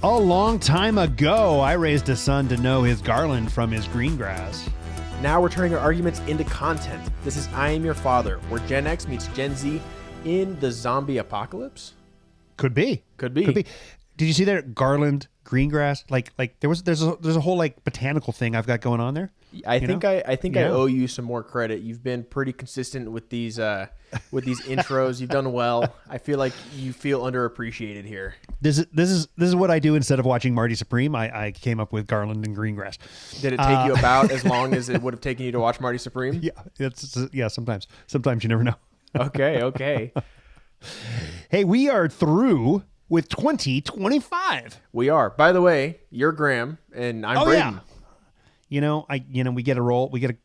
A long time ago, I raised a son to know his garland from his green grass. Now we're turning our arguments into content. This is I Am Your Father, where Gen X meets Gen Z in the zombie apocalypse. Could be. Did you see that garland, green grass? Like there's a whole like botanical thing I've got going on there. I think I owe you some more credit. You've been pretty consistent with these intros. You've done well. I feel like you feel underappreciated here. This is what I do instead of watching Marty Supreme. I came up with garland and green grass. Did it take you about as long as it would have taken you to watch Marty Supreme? Yeah, sometimes you never know. Okay. Hey, we are through with 2025. We are. By the way, you're Graham and I'm Braden. Yeah. We get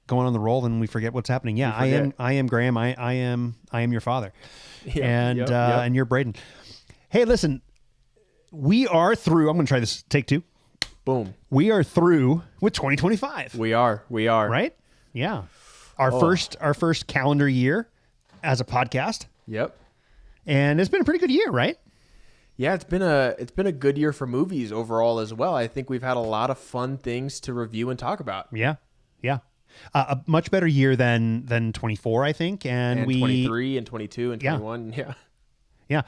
going on the roll and we forget what's happening. Yeah, I am Graham. I am your father. Yeah, and you're Braden. Hey, listen, we are through. I'm going to try this. Take two. Boom. We are through with 2025. We are. Right? Yeah. Our first calendar year as a podcast. Yep. And it's been a pretty good year, right? Yeah, it's been a good year for movies overall as well. I think we've had a lot of fun things to review and talk about. Yeah. A much better year than 24, I think, and 23 and 22 and 21. Yeah.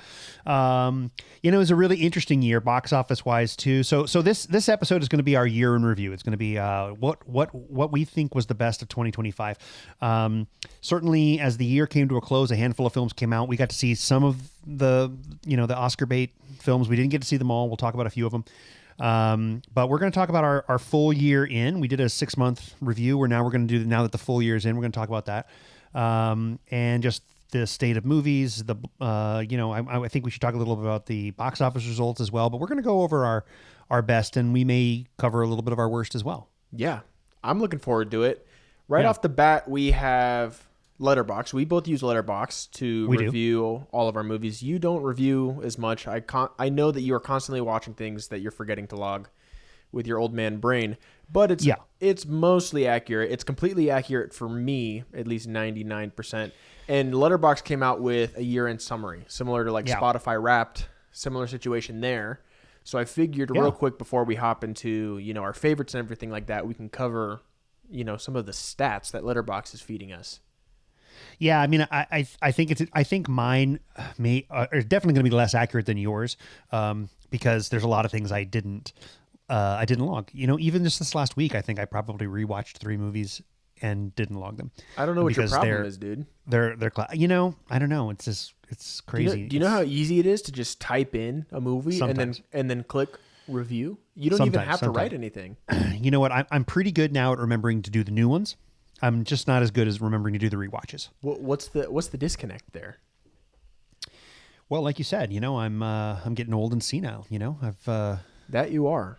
It was a really interesting year, box office wise too. So this episode is going to be our year in review. It's going to be what we think was the best of 2025. Certainly, as the year came to a close, a handful of films came out. We got to see some of the Oscar bait films. We didn't get to see them all. We'll talk about a few of them. But we're going to talk about our full year in. We did a 6-month review. Now that the full year is in, we're going to talk about that. And just the state of movies, I think we should talk a little bit about the box office results as well, but we're going to go over our best, and we may cover a little bit of our worst as well. Yeah, I'm looking forward to it. Right off the bat, we have Letterboxd. We both use Letterboxd to review all of our movies. You don't review as much. I know that you are constantly watching things that you're forgetting to log with your old man brain, but it's mostly accurate. It's completely accurate for me, at least 99%. And Letterboxd came out with a year-end summary, similar to Spotify Wrapped, similar situation there. So I figured real quick before we hop into our favorites and everything like that, we can cover some of the stats that Letterboxd is feeding us. Yeah, I mean, I think mine are definitely going to be less accurate than yours, because there's a lot of things I didn't log. Even just this last week, I think I probably rewatched 3 movies and didn't log them. I don't know what your problem is, dude. They're I don't know. It's crazy. Do you know how easy it is to just type in a movie and then click review? You don't even have to write anything. You know what? I'm pretty good now at remembering to do the new ones. I'm just not as good as remembering to do the rewatches. What's the disconnect there? Well, like you said, I'm getting old and senile. I've that you are.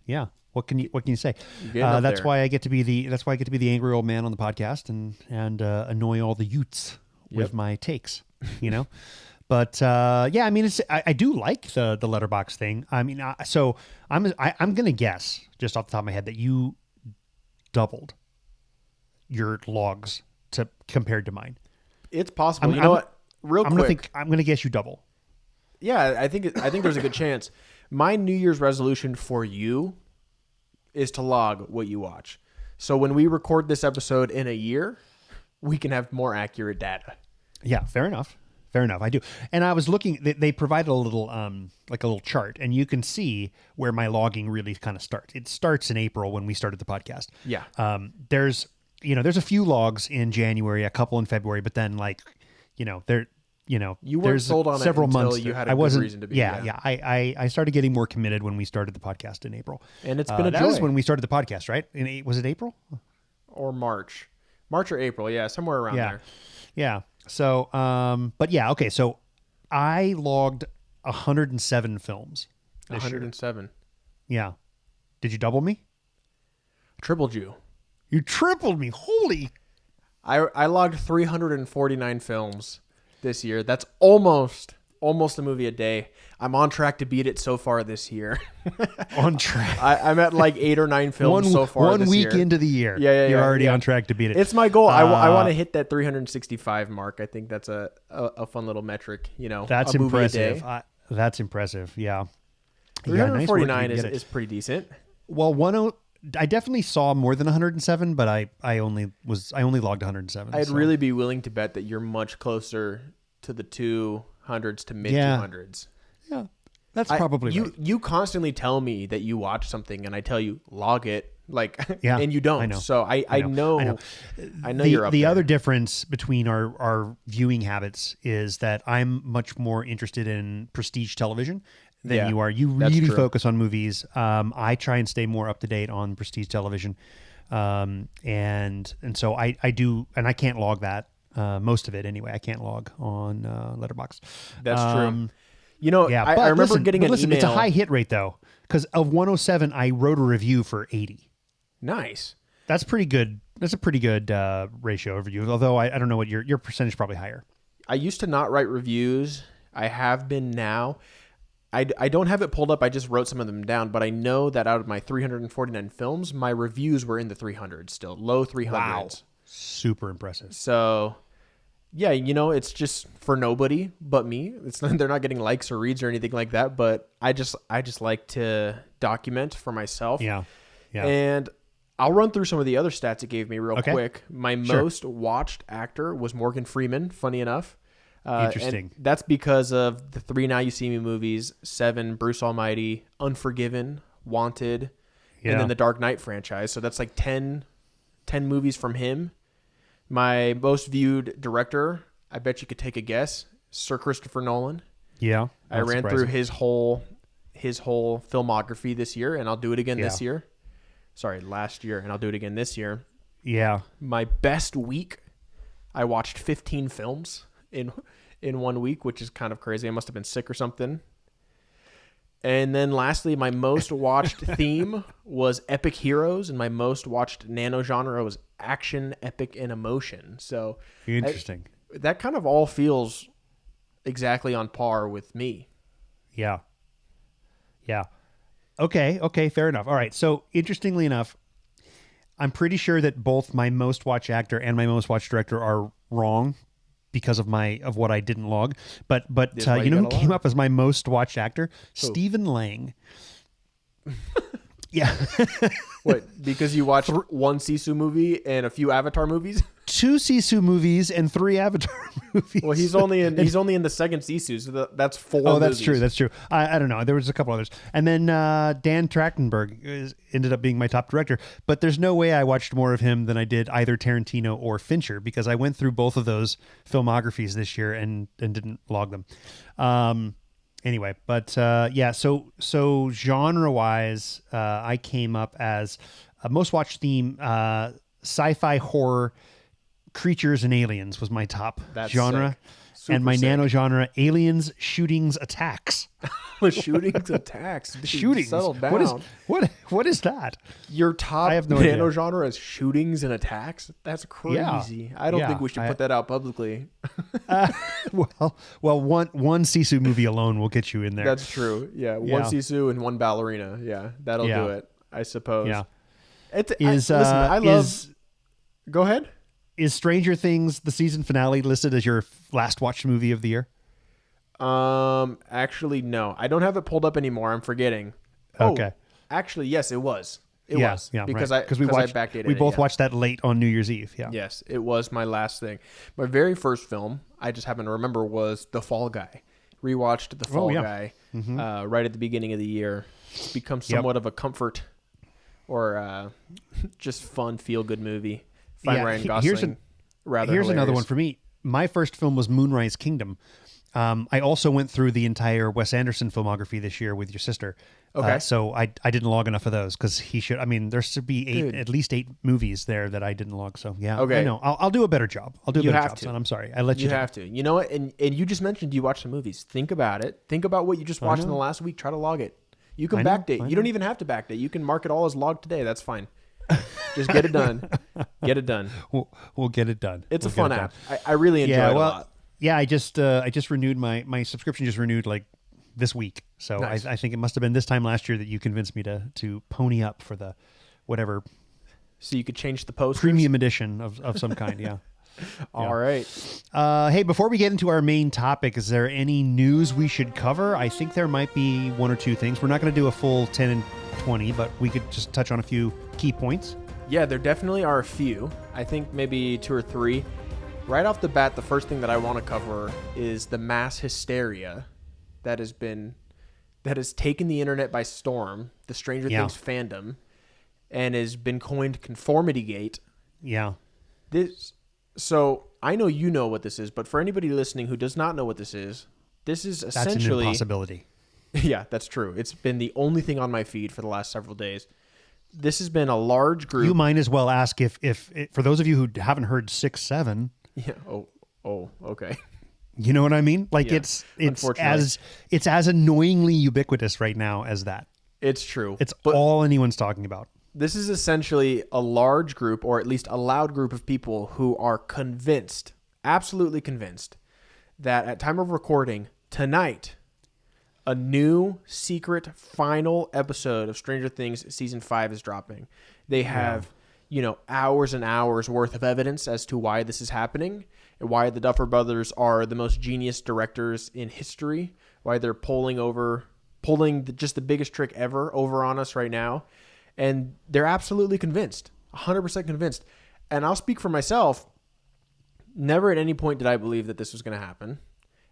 Yeah. What can you say? That's why I get to be the angry old man on the podcast and annoy all the youths with my takes. But I mean, I do like the Letterboxd thing. I mean, so I'm gonna guess just off the top of my head that you doubled your logs compared to mine. It's possible. You know what? I'm gonna guess you double. Yeah, I think there's a good chance. My New Year's resolution for you is to log what you watch. So when we record this episode in a year, we can have more accurate data. Yeah, fair enough. I do. And I was looking, they provided a little chart, and you can see where my logging really kind of starts. It starts in April when we started the podcast. Yeah. There's a few logs in January, a couple in February, but then you weren't sold on several it until months. You had a good reason to be. Yeah. I started getting more committed when we started the podcast in April. And it's been a joy. That was when we started the podcast, right? Was it April? Or March or April. Yeah, somewhere around there. Yeah. So, but yeah, okay. So I logged 107 films. 107. Yeah. Did you double me? Tripled you. You tripled me. Holy. I logged 349 films this year. That's almost a movie a day. I'm on track to beat it so far this year. On track. I'm at 8 or 9 films so far this year. 1 week into the year. Yeah. You're already on track to beat it. It's my goal. I want to hit that 365 mark. I think that's a fun little metric. That's a movie impressive. a day. That's impressive. Yeah. nice work if you 349 can get it. is pretty decent. Well, I definitely saw more than 107, but I only logged 107. I'd really be willing to bet that you're much closer to the 200s to mid 200s. Yeah, that's probably right. You constantly tell me that you watch something, and I tell you log it, yeah, and you don't. I know. So I know you're up the there. other difference between our viewing habits is that I'm much more interested in prestige television than you are. You really focus on movies. I try and stay more up to date on prestige television, and so I do, and I can't log that. Most of it anyway. I can't log on Letterboxd. That's true. You know, yeah, I remember getting an email. It's a high hit rate though, because of 107, I wrote a review for 80. Nice. That's pretty good. That's a pretty good ratio of reviews. Although I don't know what your percentage is probably higher. I used to not write reviews. I have been now. I don't have it pulled up. I just wrote some of them down, but I know that out of my 349 films, my reviews were in the 300s still, low 300s. Wow. Super impressive. So, yeah, you know, it's just for nobody but me. They're not getting likes or reads or anything like that, but I just like to document for myself. Yeah. And I'll run through some of the other stats it gave me real quick. My most watched actor was Morgan Freeman, funny enough. Interesting. And that's because of the 3 Now You See Me movies, 7, Bruce Almighty, Unforgiven, Wanted, and then the Dark Knight franchise. So that's like 10 movies from him. My most viewed director, I bet you could take a guess, Sir Christopher Nolan. Yeah. I ran through his whole filmography this year, and I'll do it again this year. Sorry, last year, and I'll do it again this year. Yeah. My best week, I watched 15 films in 1 week, which is kind of crazy. I must have been sick or something. And then lastly, my most watched theme was epic heroes, and my most watched nano genre was action, epic, and emotion. So interesting. That kind of all feels exactly on par with me. Yeah. Okay, fair enough. All right. So interestingly enough, I'm pretty sure that both my most watched actor and my most watched director are wrong because of what I didn't log. But you know who came up as my most watched actor? Who? Stephen Lang. Yeah. What? Because you watched one Sisu movie and a few Avatar movies? 2 Sisu movies and 3 Avatar movies. Well, he's only in the second Sisu, so that's 4 Oh, that's movies. That's true. I don't know. There was a couple others. And then Dan Trachtenberg ended up being my top director. But there's no way I watched more of him than I did either Tarantino or Fincher, because I went through both of those filmographies this year and didn't log them. Anyway, but so genre-wise, I came up as a most watched theme, sci-fi horror, creatures and aliens was my top genre. And my nano genre, aliens, shootings, attacks. Shootings, attacks. Dude, shootings. Settle down. What is that? Your top nano genre is shootings and attacks? That's crazy. I don't think we should put that out publicly. Well, one Sisu movie alone will get you in there. That's true. Yeah, one Sisu and one ballerina. Yeah, that'll do it, I suppose. Yeah. I love... Go ahead. Is Stranger Things, the season finale, listed as your last watched movie of the year? Actually, no. I don't have it pulled up anymore. I'm forgetting. Okay. Actually, yes, it was. It was. Yeah, because right. I backdated it. We both watched that late on New Year's Eve. Yeah. Yes, it was my last thing. My very first film, I just happen to remember, was The Fall Guy. Rewatched The Fall Guy right at the beginning of the year. It's become somewhat of a comfort or just fun, feel-good movie. Ryan Gosling. Here's another one for me. My first film was Moonrise Kingdom. I also went through the entire Wes Anderson filmography this year with your sister. Okay. So I didn't log enough of those because he should. I mean, there should be at least 8 movies there that I didn't log. So yeah. Okay. I know. I'll do a better job. I'll do a better job. Son. I'm sorry. I let you. You have to. You know what? And you just mentioned you watch the movies. Think about it. Think about what you just watched in the last week. Try to log it. You can backdate. You don't even have to backdate. You can mark it all as logged today. That's fine. Just get it done. Get it done. We'll get it done. It's a fun app. I really enjoy it a lot. Yeah, I just renewed my subscription. Just renewed like this week. So nice. I think it must have been this time last year that you convinced me to pony up for the whatever. So you could change the posters? Premium edition of some kind. Yeah. All right. Hey, before we get into our main topic, is there any news we should cover? I think there might be one or two things. We're not going to do a full 10 and 20, but we could just touch on a few key points. Yeah, there definitely are a few. I think maybe 2 or 3. Right off the bat, the first thing that I want to cover is the mass hysteria that has taken the internet by storm, the Stranger Things fandom, and has been coined Conformity Gate. Yeah. So I know you know what this is, but for anybody listening who does not know what this is essentially... That's an impossibility. Yeah, that's true. It's been the only thing on my feed for the last several days. This has been a large group. You might as well ask if for those of you who haven't heard 6-7. Yeah. Oh, okay. You know what I mean? Like Yeah, it's as annoyingly ubiquitous right now as that. It's true. It's all anyone's talking about. This is essentially a large group, or at least a loud group of people who are convinced, absolutely convinced, that at time of recording tonight, a new secret final episode of Stranger Things season 5 is dropping. They have, hours and hours worth of evidence as to why this is happening and why the Duffer Brothers are the most genius directors in history, why they're pulling just the biggest trick ever over on us right now. And they're absolutely convinced, 100% convinced. And I'll speak for myself. Never at any point did I believe that this was going to happen.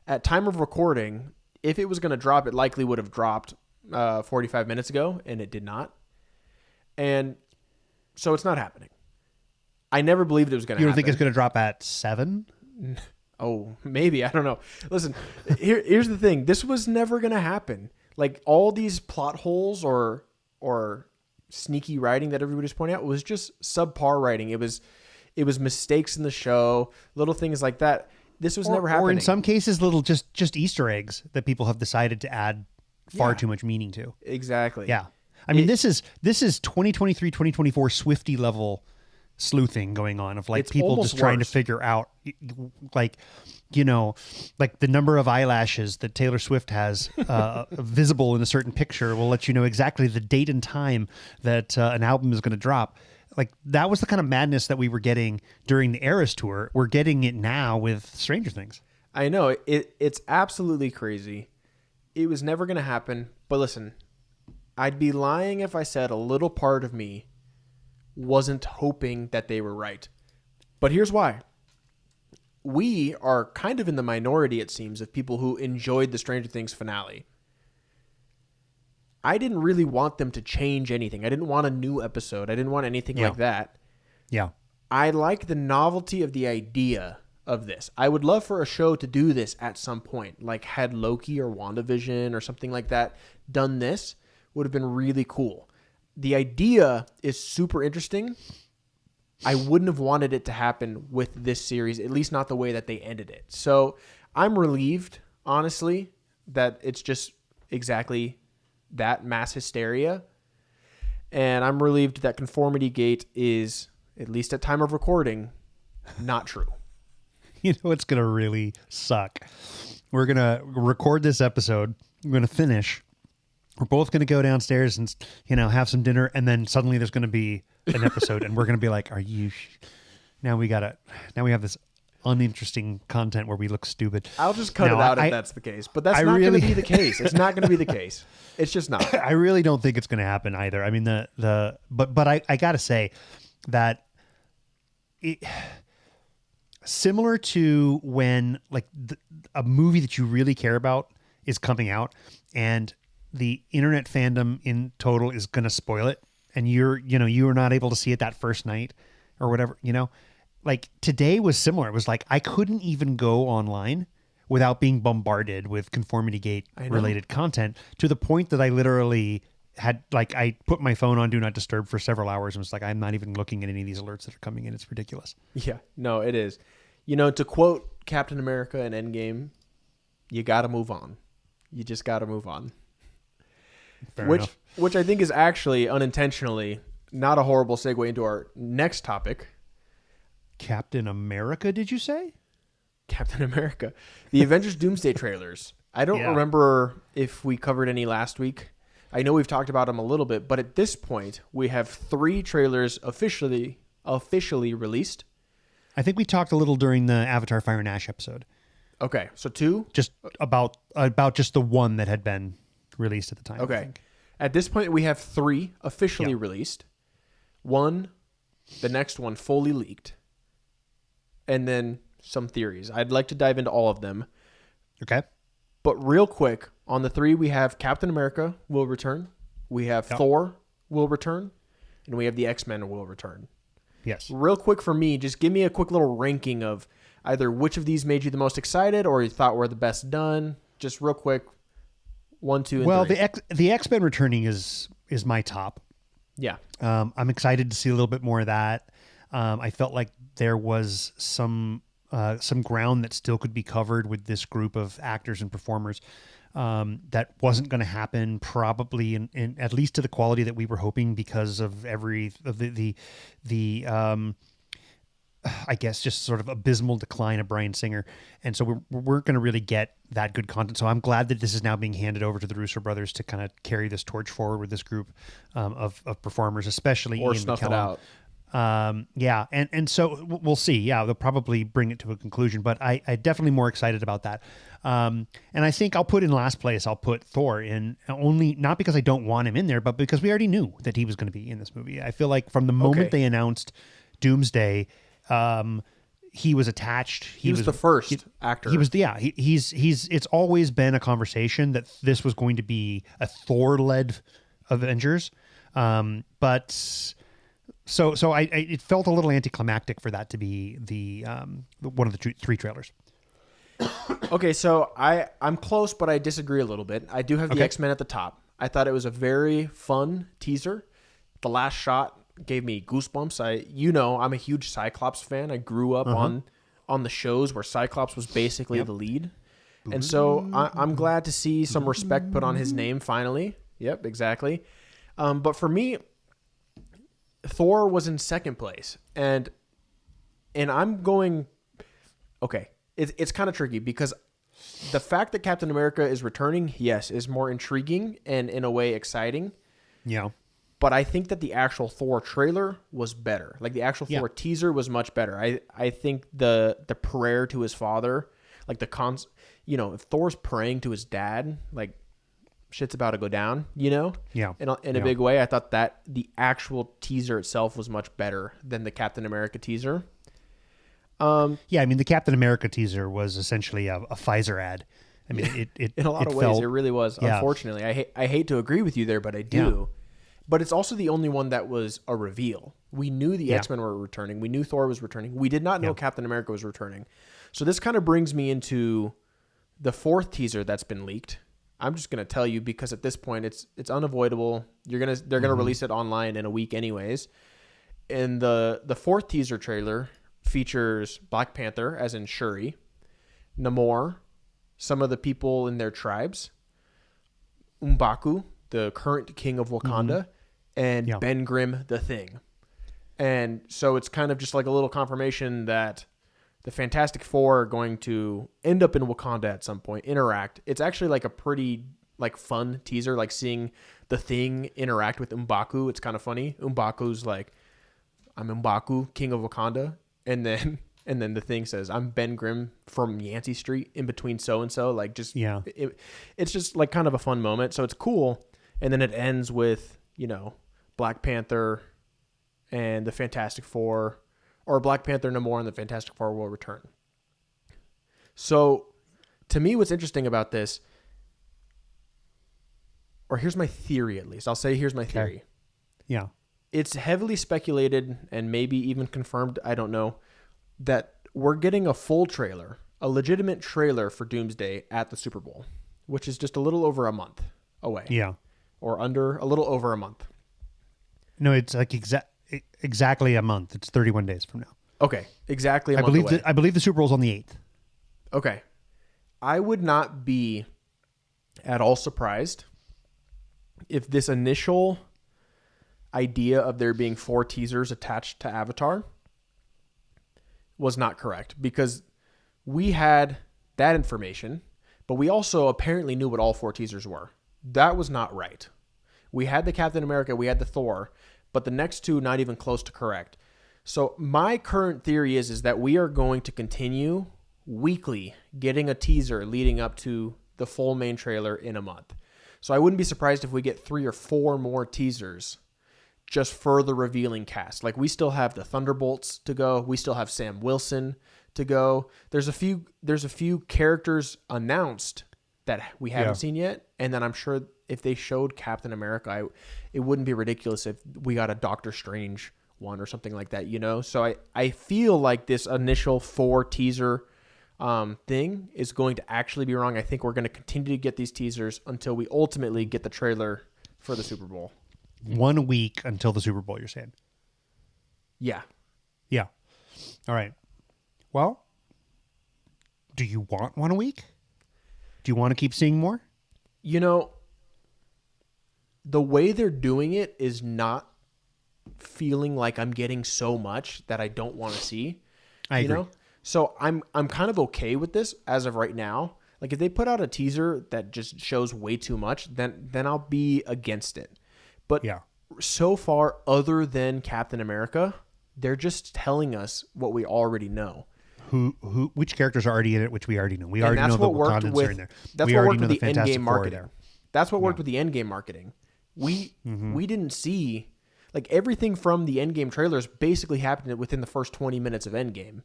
At time of recording, if it was going to drop, it likely would have dropped 45 minutes ago, and it did not. And so it's not happening. I never believed it was going to happen. You don't think it's going to drop at 7? Oh, maybe. I don't know. Listen, here's the thing. This was never going to happen. Like, all these plot holes or sneaky writing that everybody's pointing out was just subpar writing. It was mistakes in the show, little things like that. This was never happening. Or in some cases, little just Easter eggs that people have decided to add far too much meaning to. Exactly. Yeah. I mean, this is 2023, 2024 Swifty level sleuthing going on of like people just trying to figure out like the number of eyelashes that Taylor Swift has visible in a certain picture will let you know exactly the date and time that an album is going to drop. Like, that was the kind of madness that we were getting during the Eras tour. We're getting it now with Stranger Things. I know. It's absolutely crazy. It was never going to happen. But listen, I'd be lying if I said a little part of me wasn't hoping that they were right. But here's why. We are kind of in the minority, it seems, of people who enjoyed the Stranger Things finale. I didn't really want them to change anything. I didn't want a new episode. I didn't want anything like that. Yeah. I like the novelty of the idea of this. I would love for a show to do this at some point. Like, had Loki or WandaVision or something like that done this, would have been really cool. The idea is super interesting. I wouldn't have wanted it to happen with this series, at least not the way that they ended it. So I'm relieved, honestly, that it's just exactly that, mass hysteria. And I'm relieved that Conformity Gate is, at least at time of recording, not true. You know what's going to really suck? We're going to record this episode. We're going to finish. We're both going to go downstairs and, have some dinner. And then suddenly there's going to be an episode and we're going to be like, now we have this uninteresting content where we look stupid. I'll just cut it out if that's the case. But that's not going to be the case. It's not going to be the case. It's just not. I really don't think it's going to happen either. I mean, but I got to say that similar to when like a movie that you really care about is coming out and the internet fandom in total is going to spoil it. And you are not able to see it that first night or whatever, like today was similar. It was like, I couldn't even go online without being bombarded with Conformity Gate related content, to the point that I literally had, like, I put my phone on Do Not Disturb for several hours and was like, I'm not even looking at any of these alerts that are coming in. It's ridiculous. Yeah, no, it is. To quote Captain America in Endgame, you got to move on. You just got to move on. Fair enough. Which I think is actually unintentionally not a horrible segue into our next topic. Captain America, did you say? Captain America. The Avengers Doomsday trailers. I don't remember if we covered any last week. I know we've talked about them a little bit, but at this point, we have 3 trailers officially released. I think we talked a little during the Avatar Fire and Ash episode. Okay, so 2? Just about just the one that had been released at the time. Okay. At this point, we have 3 officially released. 1, the next one fully leaked. And then some theories. I'd like to dive into all of them. Okay. But real quick, on the 3, we have Captain America will return. We have Thor will return. And we have the X-Men will return. Yes. Real quick for me, just give me a quick little ranking of either which of these made you the most excited or you thought were the best done. Just real quick, 1, 2, and 3. Well, the X-Men returning is my top. Yeah. I'm excited to see a little bit more of that. I felt like there was some ground that still could be covered with this group of actors and performers. That wasn't going to happen probably in at least to the quality that we were hoping because of the I guess just sort of abysmal decline of Bryan Singer. And so we weren't going to really get that good content. So I'm glad that this is now being handed over to the Russo brothers to kind of carry this torch forward with this group of performers, especially or Ian snuff McKellen. it out. Yeah. And so we'll see. Yeah. They'll probably bring it to a conclusion, but I definitely more excited about that. And I think I'll put in last place, I'll put Thor in, only not because I don't want him in there, but because we already knew that he was going to be in this movie. I feel like from the moment they announced Doomsday, he was attached. He was the first actor. He was he's it's always been a conversation that this was going to be a Thor-led Avengers. But so I it felt a little anticlimactic for that to be the one of the 3 trailers. Okay, so I'm close, but I disagree a little bit. I do have the X-Men at the top. I thought it was a very fun teaser. The last shot gave me goosebumps. I'm a huge Cyclops fan. I grew up on the shows where Cyclops was basically the lead. And so I'm glad to see some respect put on his name finally. Yep, exactly. But for me, Thor was in second place. And I'm going... Okay, it's kind of tricky because the fact that Captain America is returning, yes, is more intriguing and in a way exciting. Yeah. But I think that the actual Thor trailer was better. Like the actual Thor teaser was much better. I think the prayer to his father, like if Thor's praying to his dad, like shit's about to go down, Yeah. In a big way. I thought that the actual teaser itself was much better than the Captain America teaser. Yeah, I mean the Captain America teaser was essentially a Pfizer ad. I mean, it in a lot of ways it really was. Yeah. Unfortunately, I hate to agree with you there, but I do. Yeah. But it's also the only one that was a reveal. We knew the X-Men were returning. We knew Thor was returning. We did not know Captain America was returning. So this kind of brings me into the 4th teaser that's been leaked. I'm just going to tell you because at this point it's unavoidable. They're going to release it online in a week anyways. And the 4th teaser trailer features Black Panther, as in Shuri, Namor, some of the people in their tribes, M'Baku, the current king of Wakanda, and Ben Grimm, the Thing. And so it's kind of just like a little confirmation that the Fantastic Four are going to end up in Wakanda at some point, interact. It's actually like a pretty fun teaser, like seeing the Thing interact with M'Baku. It's kind of funny. M'Baku's like, I'm M'Baku, king of Wakanda. And then the Thing says, I'm Ben Grimm from Yancey Street in between so-and-so. Like just, it's just like kind of a fun moment. So it's cool. And then it ends with, Black Panther and the Fantastic Four, or Black Panther no more and the Fantastic Four will return. So to me, what's interesting about this, or here's my theory at least. I'll say here's my theory. Okay. Yeah. It's heavily speculated and maybe even confirmed, I don't know, that we're getting a full trailer, a legitimate trailer for Doomsday at the Super Bowl, which is just a little over a month away. Yeah. Or under a little over a month. No, it's like exactly a month. It's 31 days from now. Okay, exactly a month away. I believe the Super Bowl's on the 8th. Okay. I would not be at all surprised if this initial idea of there being 4 teasers attached to Avatar was not correct, because we had that information, but we also apparently knew what all 4 teasers were. That was not right. We had the Captain America, we had the Thor, but the next 2 not even close to correct. So my current theory is that we are going to continue weekly getting a teaser leading up to the full main trailer in a month. So I wouldn't be surprised if we get 3 or 4 more teasers just further revealing cast. Like we still have the Thunderbolts to go. We still have Sam Wilson to go. There's a few characters announced that we haven't seen yet. And then I'm sure if they showed Captain America, it wouldn't be ridiculous if we got a Doctor Strange one or something like that, you know? So I feel like this initial 4 teaser thing is going to actually be wrong. I think we're going to continue to get these teasers until we ultimately get the trailer for the Super Bowl. 1 week until the Super Bowl, you're saying? Yeah. Yeah. All right. Well, do you want 1 a week? Do you want to keep seeing more? You know, the way they're doing it is not feeling like I'm getting so much that I don't want to see. I agree. Know? So I'm kind of okay with this as of right now. Like if they put out a teaser that just shows way too much, then I'll be against it. But so far, other than Captain America, they're just telling us what we already know. Which characters are already in it, which we already know. We already know the Wakandans are in there. That's what worked with the Endgame marketing. That's what worked with the Endgame marketing. We didn't see, like, everything from the Endgame trailers basically happened within the first 20 minutes of Endgame.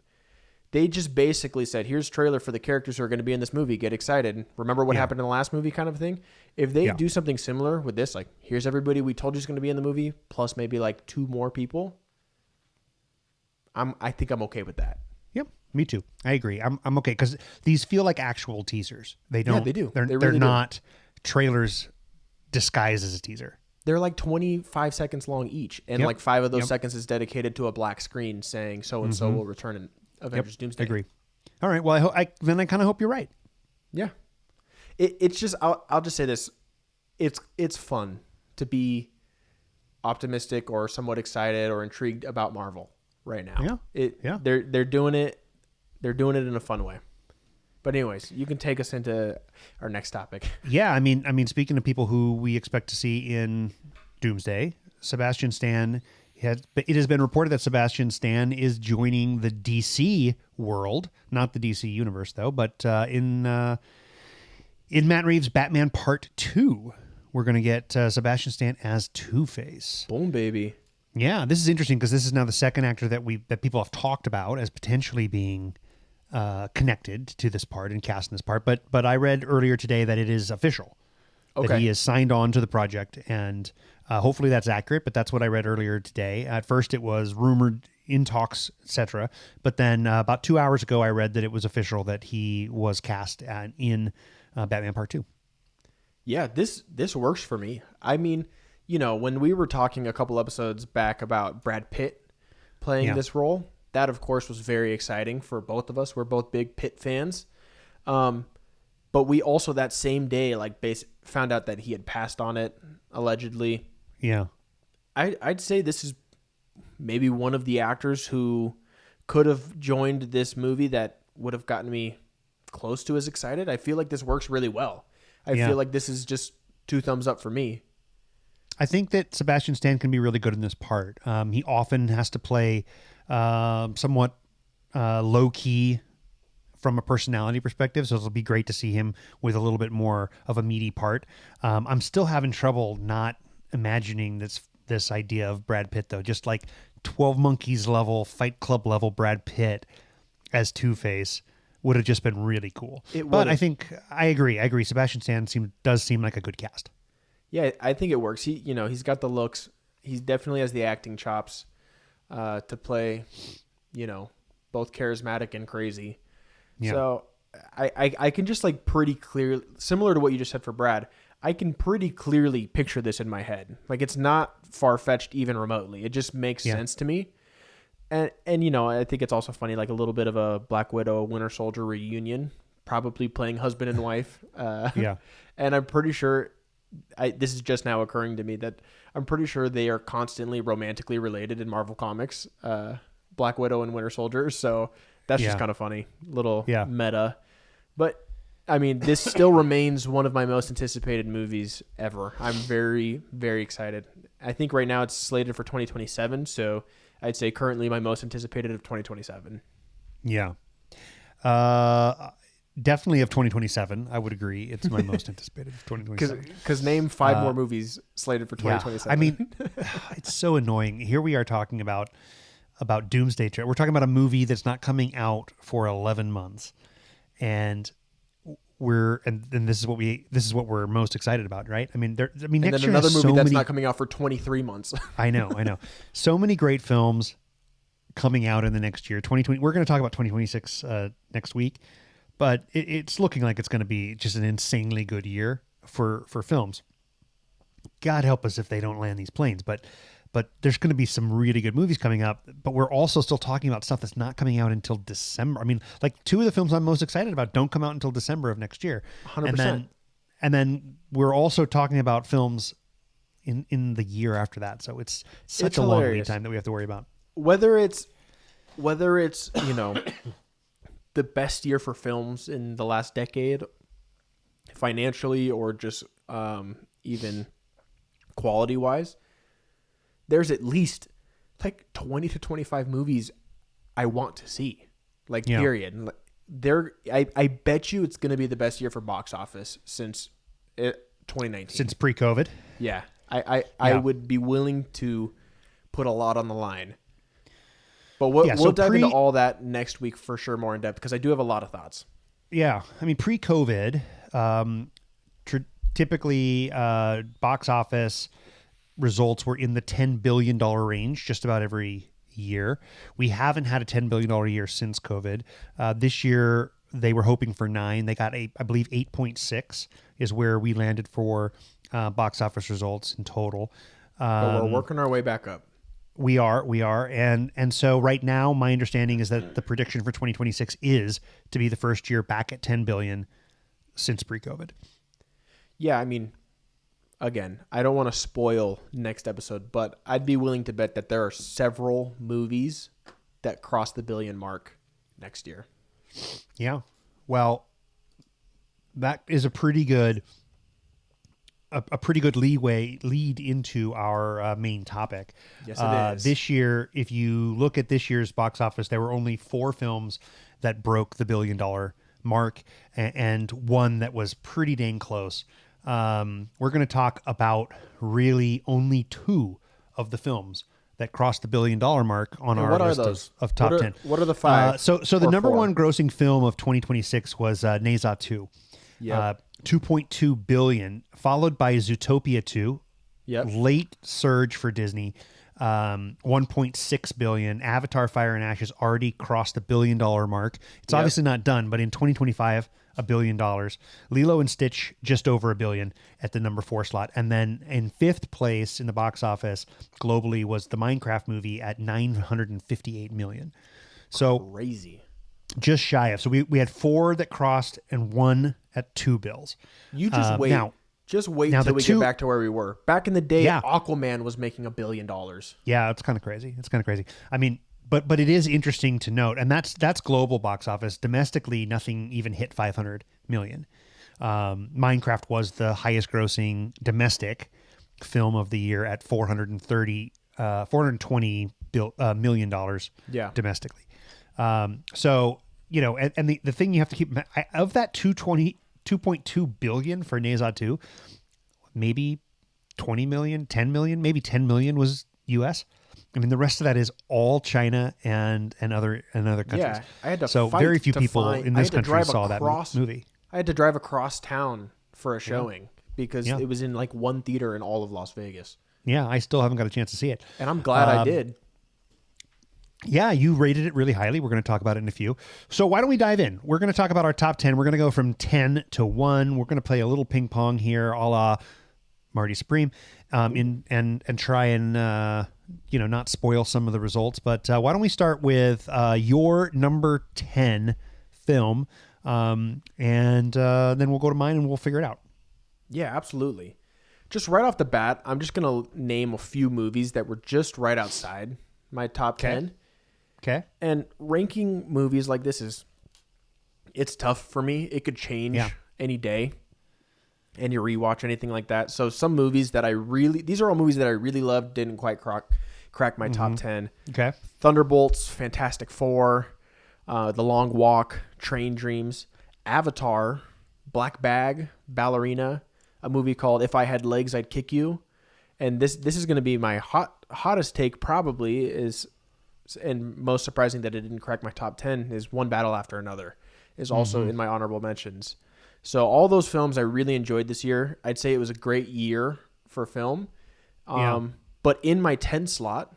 They just basically said, here's a trailer for the characters who are going to be in this movie. Get excited. Remember what happened in the last movie kind of thing? If they do something similar with this, like, here's everybody we told you is going to be in the movie, plus maybe like 2 more people, I think I'm okay with that. Yep, me too. I agree. I'm okay because these feel like actual teasers. They don't. Yeah, they do. They're not trailers disguised as a teaser. They're like 25 seconds long each, and like 5 of those seconds is dedicated to a black screen saying so and so will return in Avengers Doomsday. Agree. All right. Well, I kind of hope you're right. Yeah. It's just I'll just say this. It's fun to be optimistic or somewhat excited or intrigued about Marvel right now. They're doing it. They're doing it in a fun way. But anyways, you can take us into our next topic. Yeah, I mean, speaking of people who we expect to see in Doomsday, Sebastian Stan. It has been reported that Sebastian Stan is joining the DC world, not the DC universe though, but in Matt Reeves' Batman Part 2, we're going to get Sebastian Stan as Two-Face. Boom, baby. Yeah, this is interesting because this is now the second actor that people have talked about as potentially being connected to this part and cast in this part. But I read earlier today that it is official. That he has signed on to the project, and hopefully that's accurate, but that's what I read earlier today. At first it was rumored, in talks, etc. But then about 2 hours ago I read that it was official that he was cast in Batman Part 2. Yeah, this works for me. I mean, you know, when we were talking a couple episodes back about Brad Pitt playing this role, that of course was very exciting for both of us. We're both big Pitt fans. But we also that same day found out that he had passed on it, allegedly. Yeah. I'd say this is maybe one of the actors who could have joined this movie that would have gotten me close to as excited. I feel like this works really well. I feel like this is just 2 thumbs up for me. I think that Sebastian Stan can be really good in this part. He often has to play somewhat low-key from a personality perspective, so it'll be great to see him with a little bit more of a meaty part. I'm still having trouble not imagining this idea of Brad Pitt, though. Just like 12 Monkeys level, Fight Club level Brad Pitt as Two-Face would have just been really cool. But I think I agree. Sebastian Stan does seem like a good cast. Yeah, I think it works. He's got the looks. He definitely has the acting chops to play, both charismatic and crazy. Yeah. So I can just pretty clearly, similar to what you just said for Brad, I can pretty clearly picture this in my head. Like it's not far-fetched even remotely. It just makes sense to me. And I think it's also funny, like a little bit of a Black Widow, Winter Soldier reunion, probably playing husband and wife. And I'm pretty sure, this is just now occurring to me, that I'm pretty sure they are constantly romantically related in Marvel Comics, Black Widow and Winter Soldier. So that's just kind of funny, little meta. But I mean, this still remains one of my most anticipated movies ever. I'm very, very excited. I think right now it's slated for 2027. So I'd say currently my most anticipated of 2027. Yeah. Definitely of 2027. I would agree. It's my most anticipated of 2027. Because name 5 more movies slated for 2027. Yeah. I mean, it's so annoying. Here we are talking about Doomsday. We're talking about a movie that's not coming out for 11 months. And this is what we're most excited about, right? I mean, next then year another has movie that's not coming out for 23 months. I know. So many great films coming out in the next year. 2020. We're going to talk about 2026 next week, but it's looking like it's going to be just an insanely good year for films. God help us if they don't land these planes, but there's going to be some really good movies coming up. But we're also still talking about stuff that's not coming out until December. I mean, like 2 of the films I'm most excited about don't come out until December of next year. 100%. And then we're also talking about films in the year after that. So it's such a long lead time that we have to worry about. Whether it's the best year for films in the last decade, financially or just even quality wise, there's at least like 20 to 25 movies I want to see. Period. I bet you it's going to be the best year for box office since 2019. Since pre-COVID. Yeah. I would be willing to put a lot on the line. But we'll dive into all that next week for sure, more in depth, because I do have a lot of thoughts. Yeah. I mean, pre-COVID, typically box office results were in the $10 billion range just about every year. We haven't had a $10 billion year since COVID. This year, they were hoping for 9. They got, I believe, 8.6 is where we landed for box office results in total. But we're working our way back up. We are. And so right now, my understanding is that the prediction for 2026 is to be the first year back at 10 billion since pre-COVID. Yeah, I mean, again, I don't want to spoil next episode, but I'd be willing to bet that there are several movies that cross the billion mark next year. Yeah. Well, that is a pretty good lead into our main topic. Yes, it is. This year, if you look at this year's box office, there were only 4 films that broke the $1 billion mark and one that was pretty dang close. We're going to talk about really only 2 of the films that crossed the $1 billion mark on our list of top 10. What are the 5? So the number 1 grossing film of 2026 was Neza 2. Yeah. 2.2 billion, followed by Zootopia 2. Yep. Late surge for Disney. 1.6 billion. Avatar Fire and Ashes already crossed the $1 billion mark. It's obviously not done, but in 2025, $1 billion. Lilo and Stitch just over $1 billion at the number 4 slot. And then in 5th place in the box office globally was the Minecraft movie at 958 million. So crazy. Just shy of. So we had 4 that crossed and 1 at 2 bills. You just wait. Just wait until we get back to where we were. Back in the day, Aquaman was making $1 billion. Yeah, it's kind of crazy. I mean, but it is interesting to note, and that's global box office. Domestically, nothing even hit 500 million. Minecraft was the highest grossing domestic film of the year at $420 million domestically. So, you know, and the thing you have to keep of that 2.2 billion for Neza 2, maybe 20 million, 10 million, maybe 10 million was US. I mean, the rest of that is all China and other countries. Yeah, I had to very few people in this country saw that movie. I had to drive across town for a showing because it was in like one theater in all of Las Vegas. Yeah, I still haven't got a chance to see it. And I'm glad I did. Yeah, you rated it really highly. We're going to talk about it in a few. So why don't we dive in? We're going to talk about our top 10. We're going to go from 10 to 1. We're going to play a little ping pong here, a la Marty Supreme, and try and not spoil some of the results. But why don't we start with your number 10 film, and then we'll go to mine and we'll figure it out. Yeah, absolutely. Just right off the bat, I'm just going to name a few movies that were just right outside my top 10. Okay. And ranking movies like this it's tough for me. It could change any day. Any rewatch, anything like that. So some movies that these are all movies that I really loved, didn't quite crack my top 10. Okay. Thunderbolts, Fantastic Four, The Long Walk, Train Dreams, Avatar, Black Bag, Ballerina, a movie called If I Had Legs, I'd Kick You. And this is going to be my hottest take probably is, and most surprising that it didn't crack my top 10, is One Battle After Another is also in my honorable mentions. So all those films I really enjoyed this year. I'd say it was a great year for film. But in my 10 slot,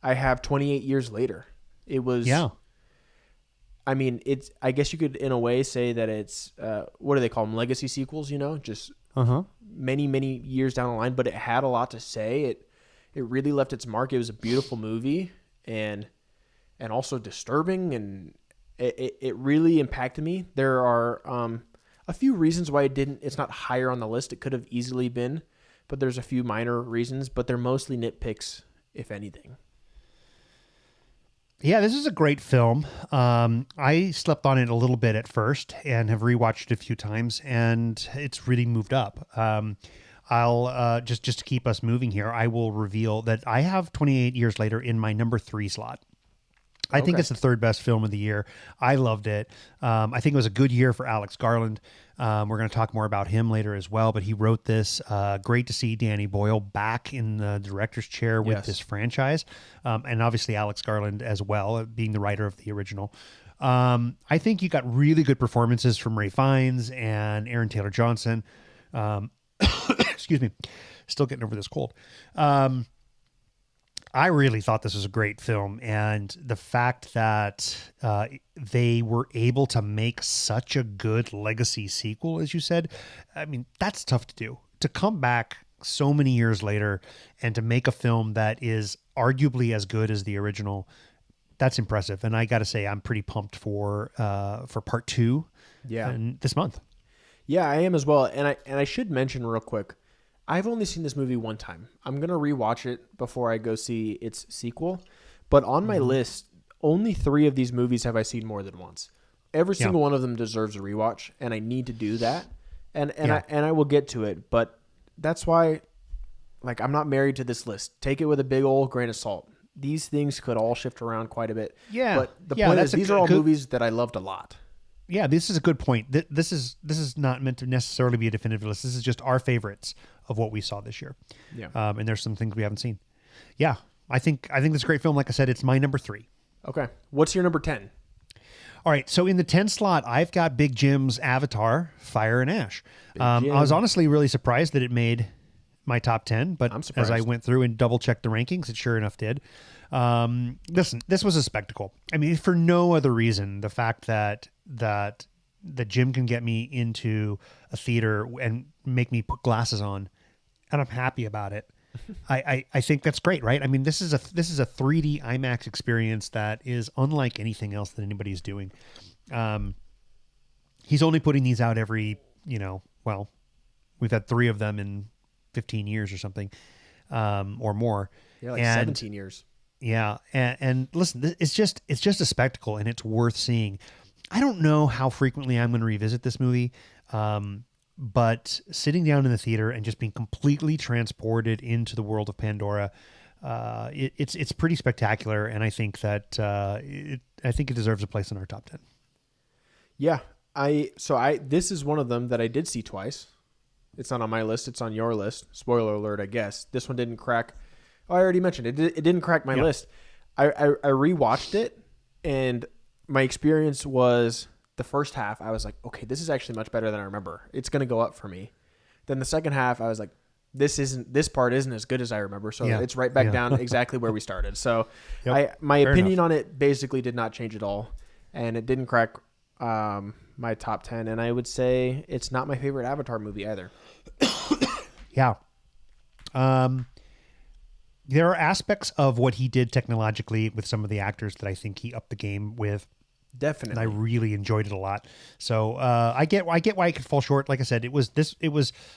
I have 28 Years Later. It was... Yeah. I mean, I guess you could, in a way, say that it's, what do they call them? Legacy sequels, just many, many years down the line, but it had a lot to say. It really left its mark. It was a beautiful movie and also disturbing, and it really impacted me. There are a few reasons why it's not higher on the list. It could have easily been, but there's a few minor reasons, but they're mostly nitpicks, if anything. Yeah, this is a great film. I slept on it a little bit at first and have rewatched it a few times, and it's really moved up. I'll just to keep us moving here, I will reveal that I have 28 Years Later in my number 3 slot. I think it's the third best film of the year. I loved it. I think it was a good year for Alex Garland. We're going to talk more about him later as well, but he wrote this. Great to see Danny Boyle back in the director's chair with this franchise. And obviously Alex Garland as well, being the writer of the original. I think you got really good performances from Ray Fiennes and Aaron Taylor Johnson. Excuse me. Still getting over this cold. I really thought this was a great film, and the fact that they were able to make such a good legacy sequel, as you said, I mean, that's tough to do. To come back so many years later and to make a film that is arguably as good as the original, that's impressive. And I got to say, I'm pretty pumped for part 2 this month. Yeah, I am as well. And I should mention real quick, I've only seen this movie one time. I'm going to rewatch it before I go see its sequel. But on my list, only 3 of these movies have I seen more than once. Every single one of them deserves a rewatch, and I need to do that. And I will get to it. But that's why, like, I'm not married to this list. Take it with a big old grain of salt. These things could all shift around quite a bit. Yeah. But the point is, these are all movies that I loved a lot. Yeah, this is a good point. This is not meant to necessarily be a definitive list. This is just our favorites of what we saw this year. Yeah. And there's some things we haven't seen. Yeah, I think this is a great film. Like I said, it's my number 3. Okay. What's your number 10? All right. So in the 10 slot, I've got Big Jim's Avatar, Fire and Ash. I was honestly really surprised that it made my top 10, but as I went through and double checked the rankings, it sure enough did. Listen, this was a spectacle. I mean, for no other reason, the fact that Jim can get me into a theater and make me put glasses on, and I'm happy about it. I think that's great, right? I mean, this is a 3D IMAX experience that is unlike anything else that anybody's doing. He's only putting these out every, we've had 3 of them in 15 years or something, or more. Yeah, like 17 years. Yeah, and listen, it's just a spectacle, and it's worth seeing. I don't know how frequently I'm going to revisit this movie, but sitting down in the theater and just being completely transported into the world of Pandora, it's pretty spectacular, and I think that it deserves a place in our top 10. Yeah, this is one of them that I did see twice. It's not on my list; it's on your list. Spoiler alert, I guess. This one didn't crack. Oh, I already mentioned it. It didn't crack my list. I rewatched it, and my experience was the first half, I was like, okay, this is actually much better than I remember. It's going to go up for me. Then the second half, I was like, this part isn't as good as I remember. So it's right back down exactly where we started. So my opinion on it basically did not change at all. And it didn't crack my top 10. And I would say it's not my favorite Avatar movie either. Yeah. There are aspects of what he did technologically with some of the actors that I think he upped the game with. Definitely. And I really enjoyed it a lot. So I get why it could fall short. Like I said, it was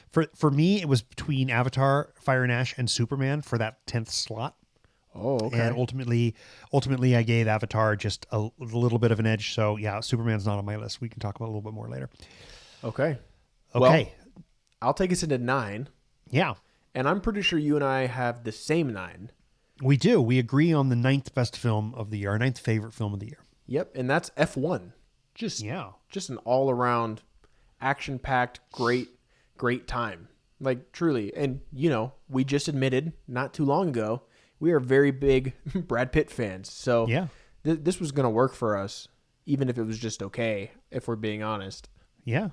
for me, it was between Avatar, Fire and Ash, and Superman for that 10th slot. Oh, okay. And ultimately I gave Avatar just a little bit of an edge. So yeah, Superman's not on my list. We can talk about it a little bit more later. Okay. Well, I'll take us into 9. Yeah. And I'm pretty sure you and I have the same 9. We do. We agree on the 9th best film of the year, our 9th favorite film of the year. Yep, and that's F1. Just an all-around, action-packed, great time. Like, truly. And, we just admitted not too long ago, we are very big Brad Pitt fans. So this was going to work for us, even if it was just okay, if we're being honest. Yeah.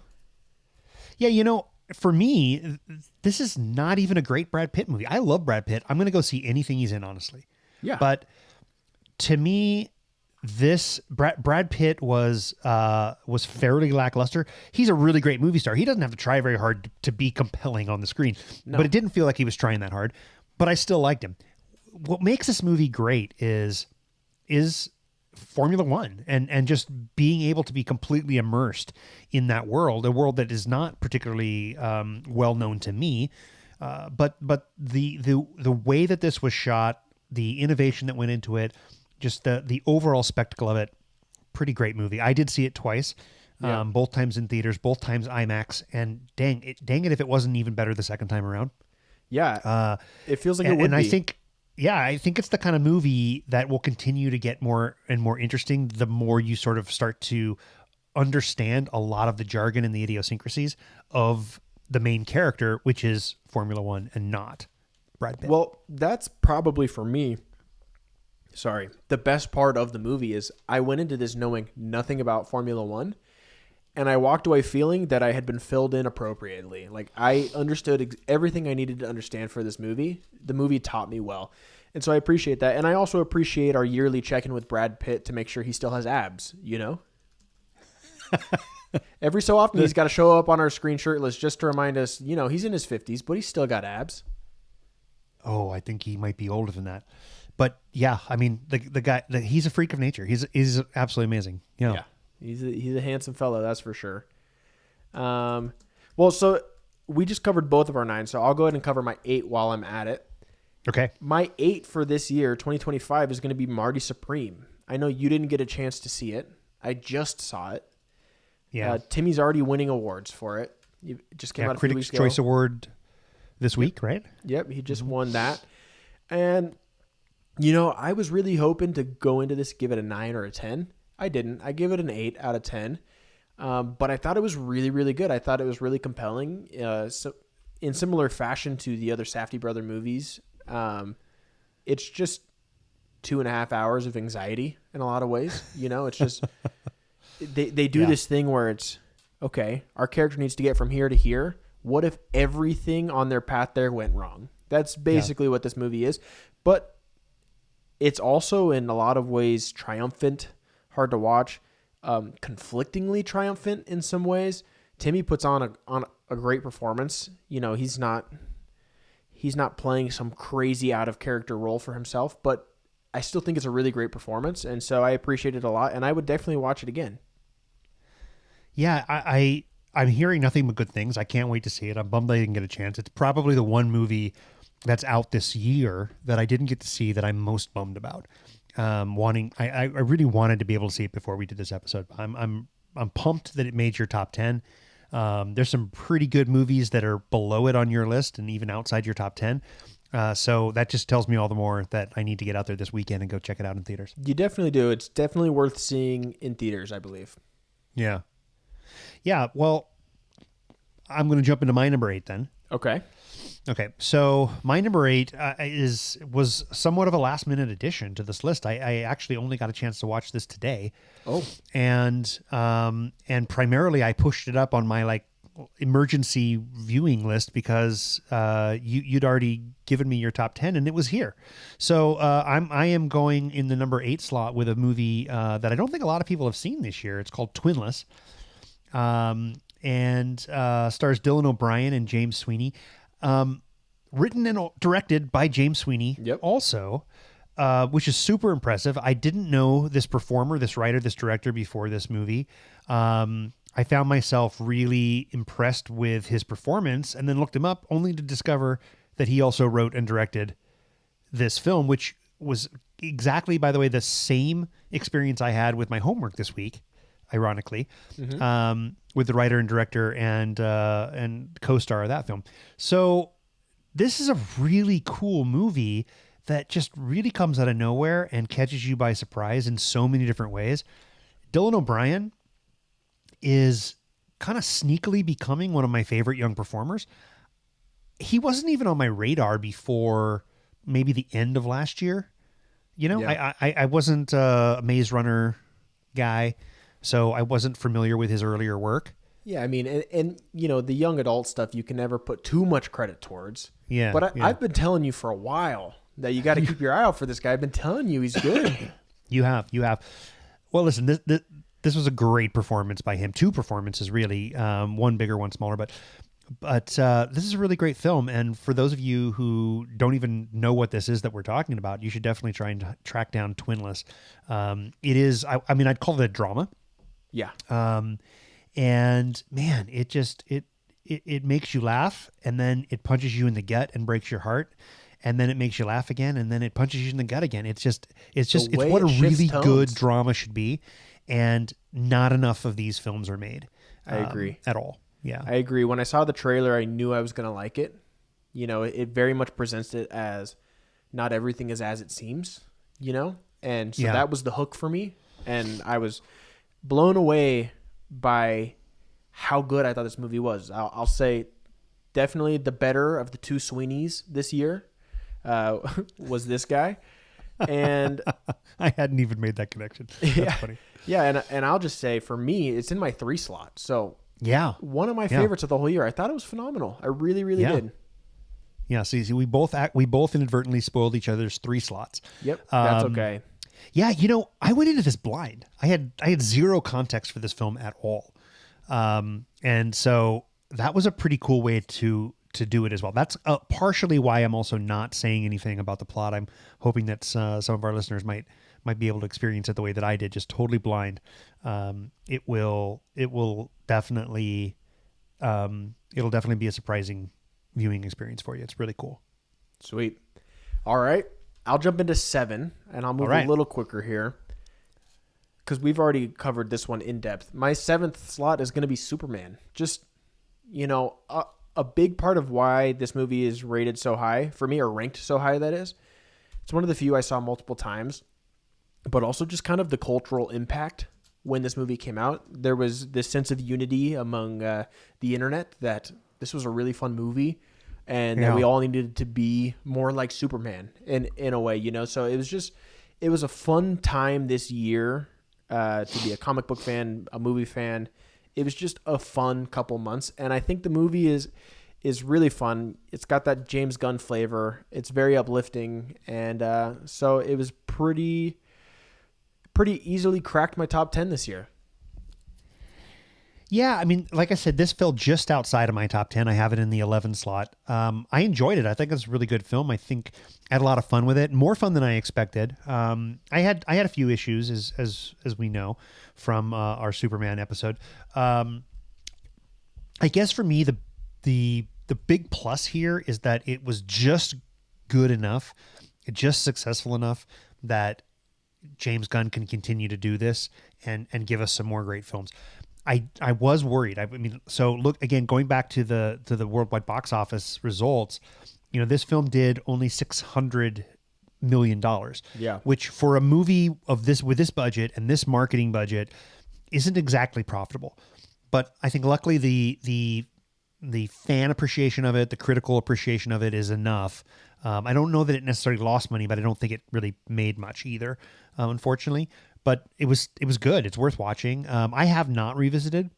Yeah, for me, this is not even a great Brad Pitt movie. I love Brad Pitt. I'm going to go see anything he's in, honestly. Yeah. But to me, this Brad Pitt was fairly lackluster. He's a really great movie star. He doesn't have to try very hard to be compelling on the screen. No. But it didn't feel like he was trying that hard. But I still liked him. What makes this movie great is Formula One and just being able to be completely immersed in that world, a world that is not particularly well known to me, but the way that this was shot, the innovation that went into it, just the overall spectacle of it, pretty great movie. I did see it twice, both times in theaters, both times IMAX, and dang it if it wasn't even better the second time around. Yeah, it feels like it would be. I think it's the kind of movie that will continue to get more and more interesting the more you sort of start to understand a lot of the jargon and the idiosyncrasies of the main character, which is Formula One and not Brad Pitt. Well, that's probably for me. The best part of the movie is I went into this knowing nothing about Formula One, and I walked away feeling that I had been filled in appropriately. Like, I understood everything I needed to understand for this movie. The movie taught me well. And so I appreciate that. And I also appreciate our yearly check-in with Brad Pitt to make sure he still has abs, Every so often, he's got to show up on our screen shirtless just to remind us, he's in his 50s, but he's still got abs. Oh, I think he might be older than that. But, yeah, I mean, the guy, he's a freak of nature. He's absolutely amazing. Yeah. He's a handsome fellow, that's for sure. Well, so we just covered both of our 9, so I'll go ahead and cover my 8 while I'm at it. Okay. My 8 for this year, 2025, is going to be Marty Supreme. I know you didn't get a chance to see it. I just saw it. Yeah. Timmy's already winning awards for it. It just came out a few weeks ago. Critics' Choice Award this week, right? Yep, he just won that. And, I was really hoping to go into this, give it a 9 or a 10. I didn't. I gave it an 8 out of 10. But I thought it was really, really good. I thought it was really compelling. So in similar fashion to the other Safdie brother movies, it's just 2.5 hours of anxiety in a lot of ways. It's just they do this thing where it's, okay, our character needs to get from here to here. What if everything on their path there went wrong? That's basically what this movie is. But it's also in a lot of ways triumphant, hard to watch, conflictingly triumphant in some ways. Timmy puts on a great performance. He's not playing some crazy out of character role for himself, but I still think it's a really great performance, and so I appreciate it a lot, and I would definitely watch it again. Yeah, I'm hearing nothing but good things. I can't wait to see it. I'm bummed I didn't get a chance. It's probably the one movie that's out this year that I didn't get to see that I'm most bummed about. I really wanted to be able to see it before we did this episode. I'm pumped that it made your top 10. There's some pretty good movies that are below it on your list and even outside your top 10. So that just tells me all the more that I need to get out there this weekend and go check it out in theaters. You definitely do. It's definitely worth seeing in theaters, I believe. Yeah. Yeah. Well, I'm going to jump into my number 8 then. Okay. So my number 8 was somewhat of a last minute addition to this list. I actually only got a chance to watch this today. Oh. And primarily I pushed it up on my emergency viewing list because you'd already given me your top 10 and it was here. So I am going in the number 8 slot with a movie that I don't think a lot of people have seen this year. It's called Twinless. And stars Dylan O'Brien and James Sweeney. Written and directed by James Sweeney. Yep. Also, which is super impressive. I didn't know this performer, this writer, this director before this movie. I found myself really impressed with his performance and then looked him up only to discover that he also wrote and directed this film, which was exactly, by the way, the same experience I had with my homework this week, ironically, with the writer and director and co-star of that film. So this is a really cool movie that just really comes out of nowhere and catches you by surprise in so many different ways. Dylan O'Brien is kind of sneakily becoming one of my favorite young performers. He wasn't even on my radar before maybe the end of last year. I wasn't a Maze Runner guy, so I wasn't familiar with his earlier work. Yeah, I mean, and the young adult stuff you can never put too much credit towards. Yeah. But I've been telling you for a while that you got to keep your eye out for this guy. I've been telling you he's good. You have. Well, listen, this was a great performance by him. 2 performances, really. One bigger, one smaller, but this is a really great film. And for those of you who don't even know what this is that we're talking about, you should definitely try and track down Twinless. It is, I mean, I'd call it a drama. Yeah. And man, it makes you laugh, and then it punches you in the gut and breaks your heart. And then it makes you laugh again, and then it punches you in the gut again. It's what a really good drama should be. And not enough of these films are made. I agree. At all. Yeah. I agree. When I saw the trailer, I knew I was going to like it. It very much presents it as not everything is as it seems, And so that was the hook for me. And I was blown away by how good I thought this movie was. I'll say definitely the better of the 2 Sweeneys this year was this guy. And I hadn't even made that connection. That's funny. Yeah, and I'll just say for me, it's in my 3 slot. So yeah, one of my favorites of the whole year. I thought it was phenomenal. I really, really did. Yeah. So we both inadvertently spoiled each other's 3 slots. Yep, that's okay. Yeah, I went into this blind. I had 0 context for this film at all, and so that was a pretty cool way to do it as well. That's partially why I'm also not saying anything about the plot. I'm hoping that some of our listeners might be able to experience it the way that I did, just totally blind. It will definitely it'll definitely be a surprising viewing experience for you. It's really cool. Sweet. All right, I'll jump into 7, and I'll move a little quicker here because we've already covered this one in depth. My 7th slot is going to be Superman. Just a big part of why this movie is rated so high for me, or ranked so high, that is, it's one of the few I saw multiple times, but also just kind of the cultural impact when this movie came out. There was this sense of unity among the internet that this was a really fun movie, and that we all needed to be more like Superman in a way, So it was a fun time this year to be a comic book fan, a movie fan. It was just a fun couple months, and I think the movie is really fun. It's got that James Gunn flavor. It's very uplifting, and so it was pretty easily cracked my top 10 this year. Yeah, I mean, like I said, this fell just outside of my top 10. I have it in the 11 slot. I enjoyed it. I think it's a really good film. I think I had a lot of fun with it. More fun than I expected. I had a few issues, as we know from our Superman episode. I guess for me, the big plus here is that it was just good enough, just successful enough that James Gunn can continue to do this and give us some more great films. I was worried. I mean, so look again, going back to the worldwide box office results, this film did only $600 million. Yeah. Which for a movie of this, with this budget and this marketing budget, isn't exactly profitable. But I think luckily the fan appreciation of it, the critical appreciation of it is enough. I don't know that it necessarily lost money, but I don't think it really made much either, unfortunately. But it was good. It's worth watching. I have not revisited,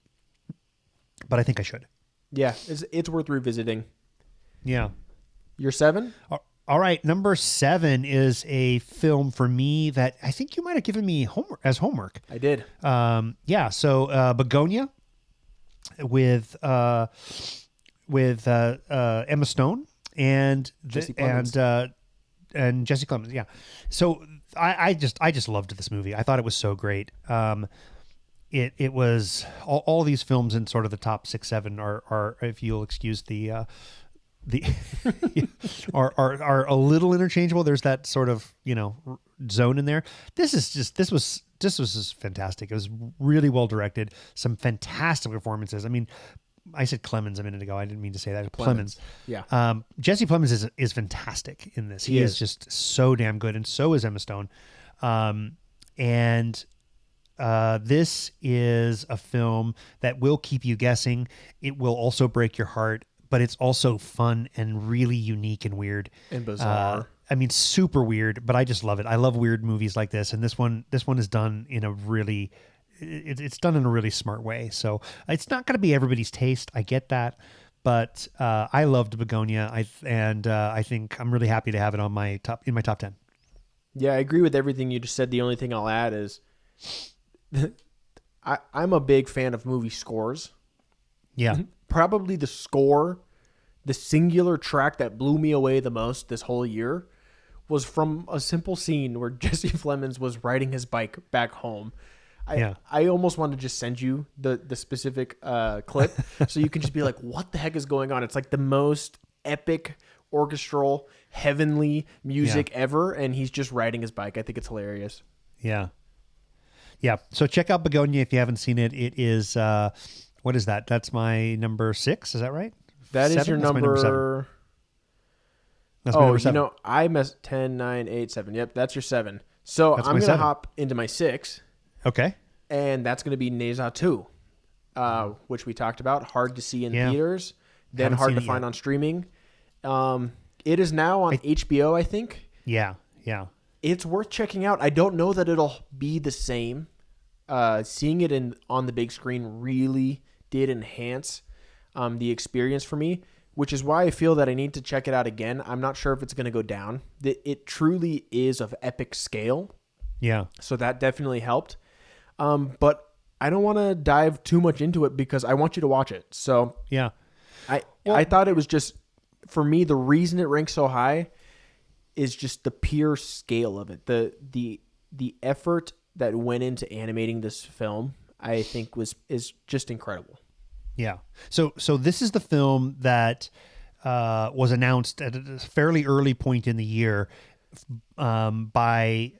but I think I should. Yeah, it's worth revisiting. Yeah. Your 7? All right. Number 7 is a film for me that I think you might have given me homework. I did. Yeah. So Begonia with Emma Stone and Jesse Plemons. and Jesse Plemons. Yeah. So I just loved this movie. I thought it was so great. It was all these films in sort of the top 6, 7 are if you'll excuse the are a little interchangeable. There's that sort of zone in there. This was just fantastic. It was really well directed. Some fantastic performances. I mean, I said Clemens a minute ago. I didn't mean to say that. Plemons. Yeah. Jesse Plemons is fantastic in this. He is just so damn good, and so is Emma Stone. And this is a film that will keep you guessing. It will also break your heart, but it's also fun and really unique and weird and bizarre. I mean, super weird, but I just love it. I love weird movies like this, and this one is done in a really, it's done in a really smart way. So it's not going to be everybody's taste. I get that, but I loved Begonia. I think I'm really happy to have it on my top 10. Yeah, I agree with everything you just said. The only thing I'll add is, I'm a big fan of movie scores. Yeah, probably the score, the singular track that blew me away the most this whole year was from a simple scene where Jesse Plemons was riding his bike back home. I almost want to just send you the specific clip so you can just be like, what the heck is going on? It's like the most epic orchestral, heavenly music ever, and he's just riding his bike. I think it's hilarious. Yeah. Yeah. So check out Begonia if you haven't seen it. It is, what is that? That's my number 6. Is that right? That is your number 7. That's my number 7. I messed 10, 9, 8, 7. Yep, that's your 7. So I'm going to hop into my 6. Okay. And that's going to be Neza 2, which we talked about. Hard to see in theaters, then hard to find on streaming. It is now on HBO, I think. Yeah, yeah. It's worth checking out. I don't know that it'll be the same. Seeing it on the big screen really did enhance the experience for me, which is why I feel that I need to check it out again. I'm not sure if it's going to go down. It truly is of epic scale. Yeah. So that definitely helped. But I don't want to dive too much into it because I want you to watch it. So yeah, I thought it was just, for me, the reason it ranks so high is just the pure scale of it. The effort that went into animating this film, I think is just incredible. Yeah. So this is the film that was announced at a fairly early point in the year by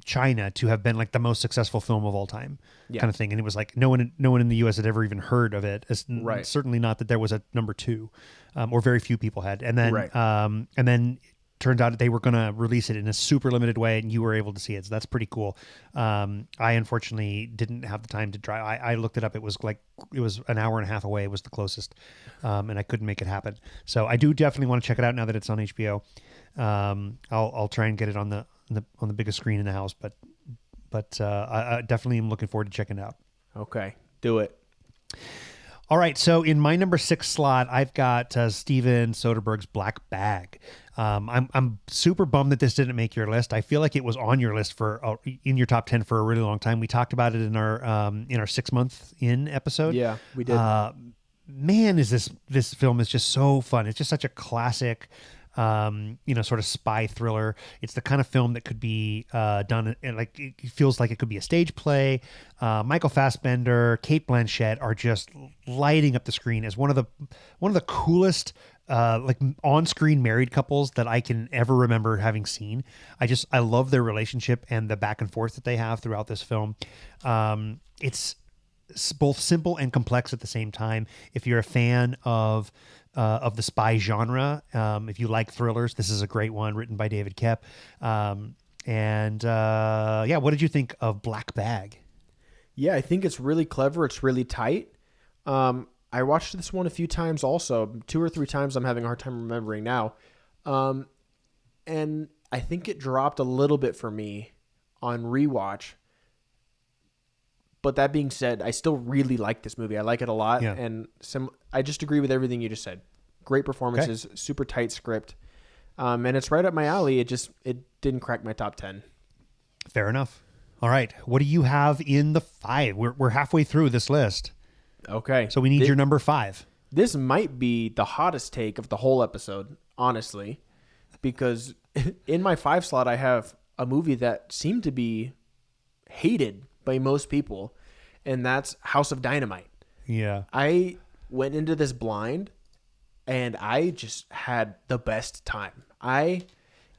China to have been like the most successful film of all time, kind of thing. And it was like no one in the U.S. had ever even heard of it. Right. Certainly not that there was a number 2, or very few people had. And then and then turns out they were going to release it in a super limited way, and you were able to see it. So that's pretty cool. I unfortunately didn't have the time to drive. I looked it up. It was an hour and a half away. It was the closest. And I couldn't make it happen. So I do definitely want to check it out now that it's on HBO. I'll try and get it on the biggest screen in the house, but I definitely am looking forward to checking it out. Okay. Do it. All right, so in my number 6 slot, I've got Steven Soderbergh's Black Bag. I'm super bummed that this didn't make your list. I feel like it was on your list in your top 10 for a really long time. We talked about it in our 6 month in episode. Yeah, we did. Man, is this film is just so fun. It's just such a classic, sort of spy thriller. It's the kind of film that could be done, and like it feels like it could be a stage play. Michael Fassbender, Cate Blanchett are just lighting up the screen as one of the coolest on-screen married couples that I can ever remember having seen. I love their relationship and the back and forth that they have throughout this film. It's both simple and complex at the same time. If you're a fan of the spy genre, if you like thrillers, this is a great one, written by David Koepp. What did you think of Black Bag? Yeah, I think it's really clever. It's really tight. I watched this one a few times also, 2 or 3 times. I'm having a hard time remembering now. And I think it dropped a little bit for me on rewatch. But that being said, I still really like this movie. I like it a lot. Yeah. And I just agree with everything you just said. Great performances, super tight script. And it's right up my alley. It didn't crack my top 10. Fair enough. All right. What do you have in the 5? We're halfway through this list. Okay. So we need your number 5. This might be the hottest take of the whole episode, honestly, because in my 5 slot, I have a movie that seemed to be hated by most people, and that's House of Dynamite. Yeah. I went into this blind, and I just had the best time.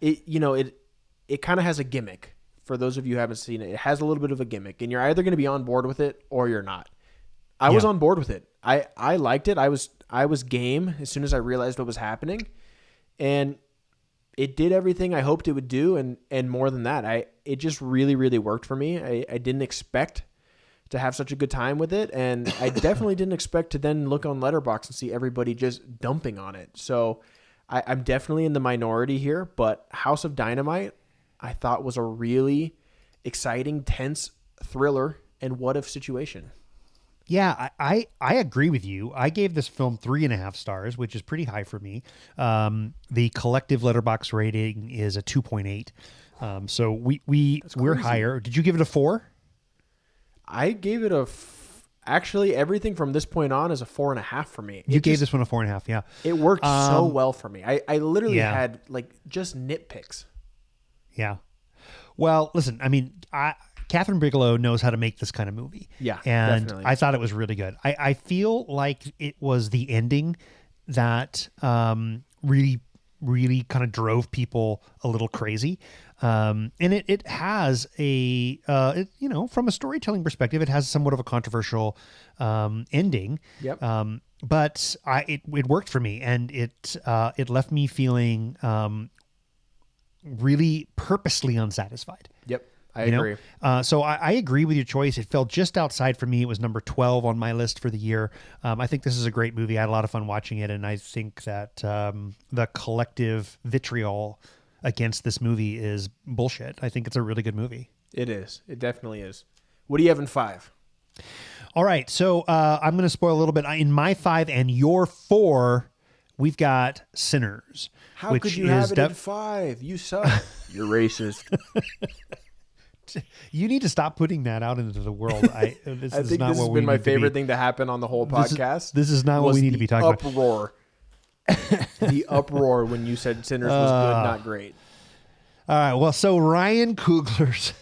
It kind of has a gimmick. For those of you who haven't seen it, it has a little bit of a gimmick, and you're either going to be on board with it or you're not. I was on board with it. I liked it. I was game as soon as I realized what was happening, and it did everything I hoped it would do, and more than that. It just really, really worked for me. I didn't expect to have such a good time with it, and I definitely didn't expect to then look on Letterboxd and see everybody just dumping on it. So I'm definitely in the minority here, but House of Dynamite I thought was a really exciting, tense thriller and what if situation. Yeah, I agree with you. I gave this film 3.5 stars, which is pretty high for me. The collective Letterboxd rating is a 2.8. So we're higher. Did you give it a 4? I gave it actually everything from this point on is a 4.5 for me. You gave this one a 4.5. Yeah. It worked so well for me. I literally had like just nitpicks. Yeah. Well, listen, I mean, Catherine Bigelow knows how to make this kind of movie. Yeah, and definitely. I thought it was really good. I feel like it was the ending that really, really kind of drove people a little crazy. And it has from a storytelling perspective, it has somewhat of a controversial ending. Yep. But it worked for me, and it left me feeling really purposely unsatisfied. Yep. I agree. So I agree with your choice. It fell just outside for me. It was number 12 on my list for the year. I think this is a great movie. I had a lot of fun watching it, and I think that the collective vitriol against this movie is bullshit. I think it's a really good movie. It is. It definitely is. What do you have in 5? All right. So I'm going to spoil a little bit. In my 5 and your 4, we've got Sinners. How could you have it in 5? You suck. You're racist. You need to stop putting that out into the world. I think this has been my favorite thing to happen on the whole podcast. This is not what we need to be talking about. Uproar. The uproar when you said Sinners was good, not great. All right. Well, so Ryan Coogler's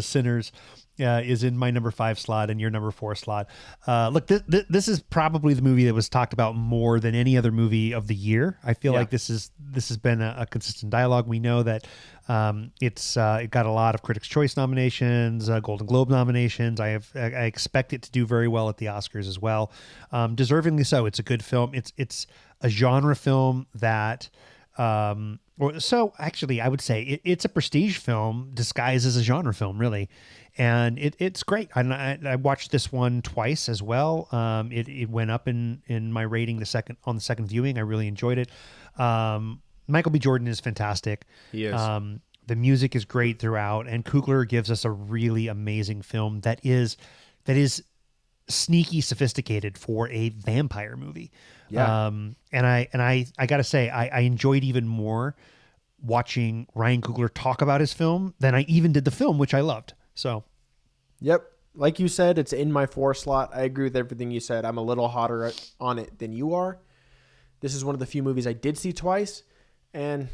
Sinners is in my number 5 slot and your number 4 slot. Look, this is probably the movie that was talked about more than any other movie of the year. I feel like this has been a consistent dialogue. We know that it got a lot of Critics' Choice nominations, Golden Globe nominations. I expect it to do very well at the Oscars as well. Deservingly so. It's a good film. It's a genre film that. So actually, I would say it's a prestige film disguised as a genre film, really, and it's great. I watched this one twice as well. It went up in my rating on the second viewing. I really enjoyed it. Michael B. Jordan is fantastic. He is. The music is great throughout, and Coogler gives us a really amazing film that is sneaky sophisticated for a vampire movie. Yeah. And I gotta say, I enjoyed even more watching Ryan Coogler talk about his film than I even did the film, which I loved. So. Yep. Like you said, it's in my 4 slot. I agree with everything you said. I'm a little hotter on it than you are. This is one of the few movies I did see twice, and